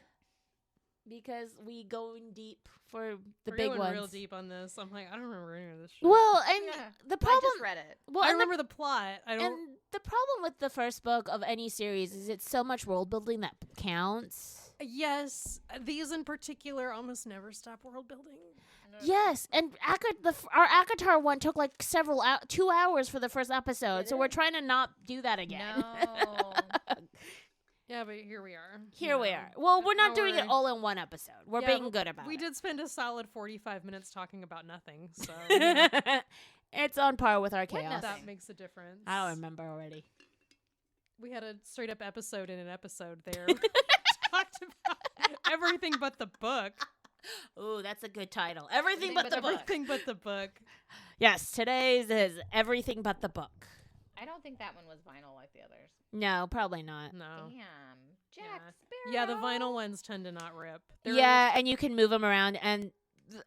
because we going deep for the We're big going ones. real deep on this. I'm like, I don't remember any of this shit. Well, and Yeah. the I problem. just read it. Well, I and remember the plot. I don't. and the problem with the first book of any series is it's so much world building that counts. Yes, these in particular almost never stop world building. Yes, and our Akatar one took like 2 hours for the first episode, Did so it? we're trying to not do that again. No. Yeah, but here we are. Here we Yeah. are. Well, we're not An doing it hour. all in one episode. We're Yeah, being but good about We it. did spend a solid 45 minutes talking about nothing, so you know, It's on par with our chaos. nothing? that makes a difference. I don't remember already. We had a straight up episode in an episode there. Talked about everything but the book. Ooh, that's a good title. Everything but the book. Everything but the book. Yes, today's is Everything But the Book. I don't think that one was vinyl like the others. No, probably not. No. Damn. Jack Yeah. Sparrow. Yeah, the vinyl ones tend to not rip. They're- Yeah, and you can move them around, and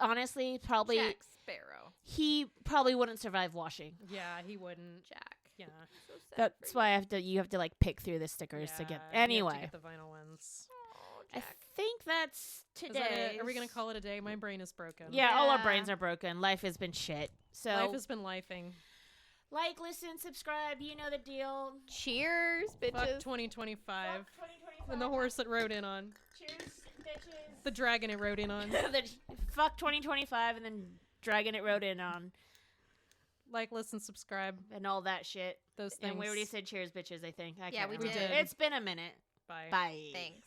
honestly, probably Jack Sparrow. he probably wouldn't survive washing. Yeah, he wouldn't. Jack. Yeah. So sad That's for why you have to like pick through the stickers to Yeah, get. you have to Anyway, get the vinyl ones. Oh, I Jack. think that's Is that today. it? Are we gonna call it a day? My brain is broken. Yeah, all our Yeah. brains are broken. Life has been shit. So Life has been lifing. like, listen, subscribe. You know the deal. Cheers, bitches. Fuck 2025. Fuck 2025. And the horse it rode in on. Cheers, bitches. The dragon it rode in on. Fuck 2025 and then dragging it rode in on Like, listen, subscribe. and all that shit. Those things. And we already said cheers, bitches, I think. I Yeah, can't we remember. did. It's been a minute. Bye. Bye. Thanks.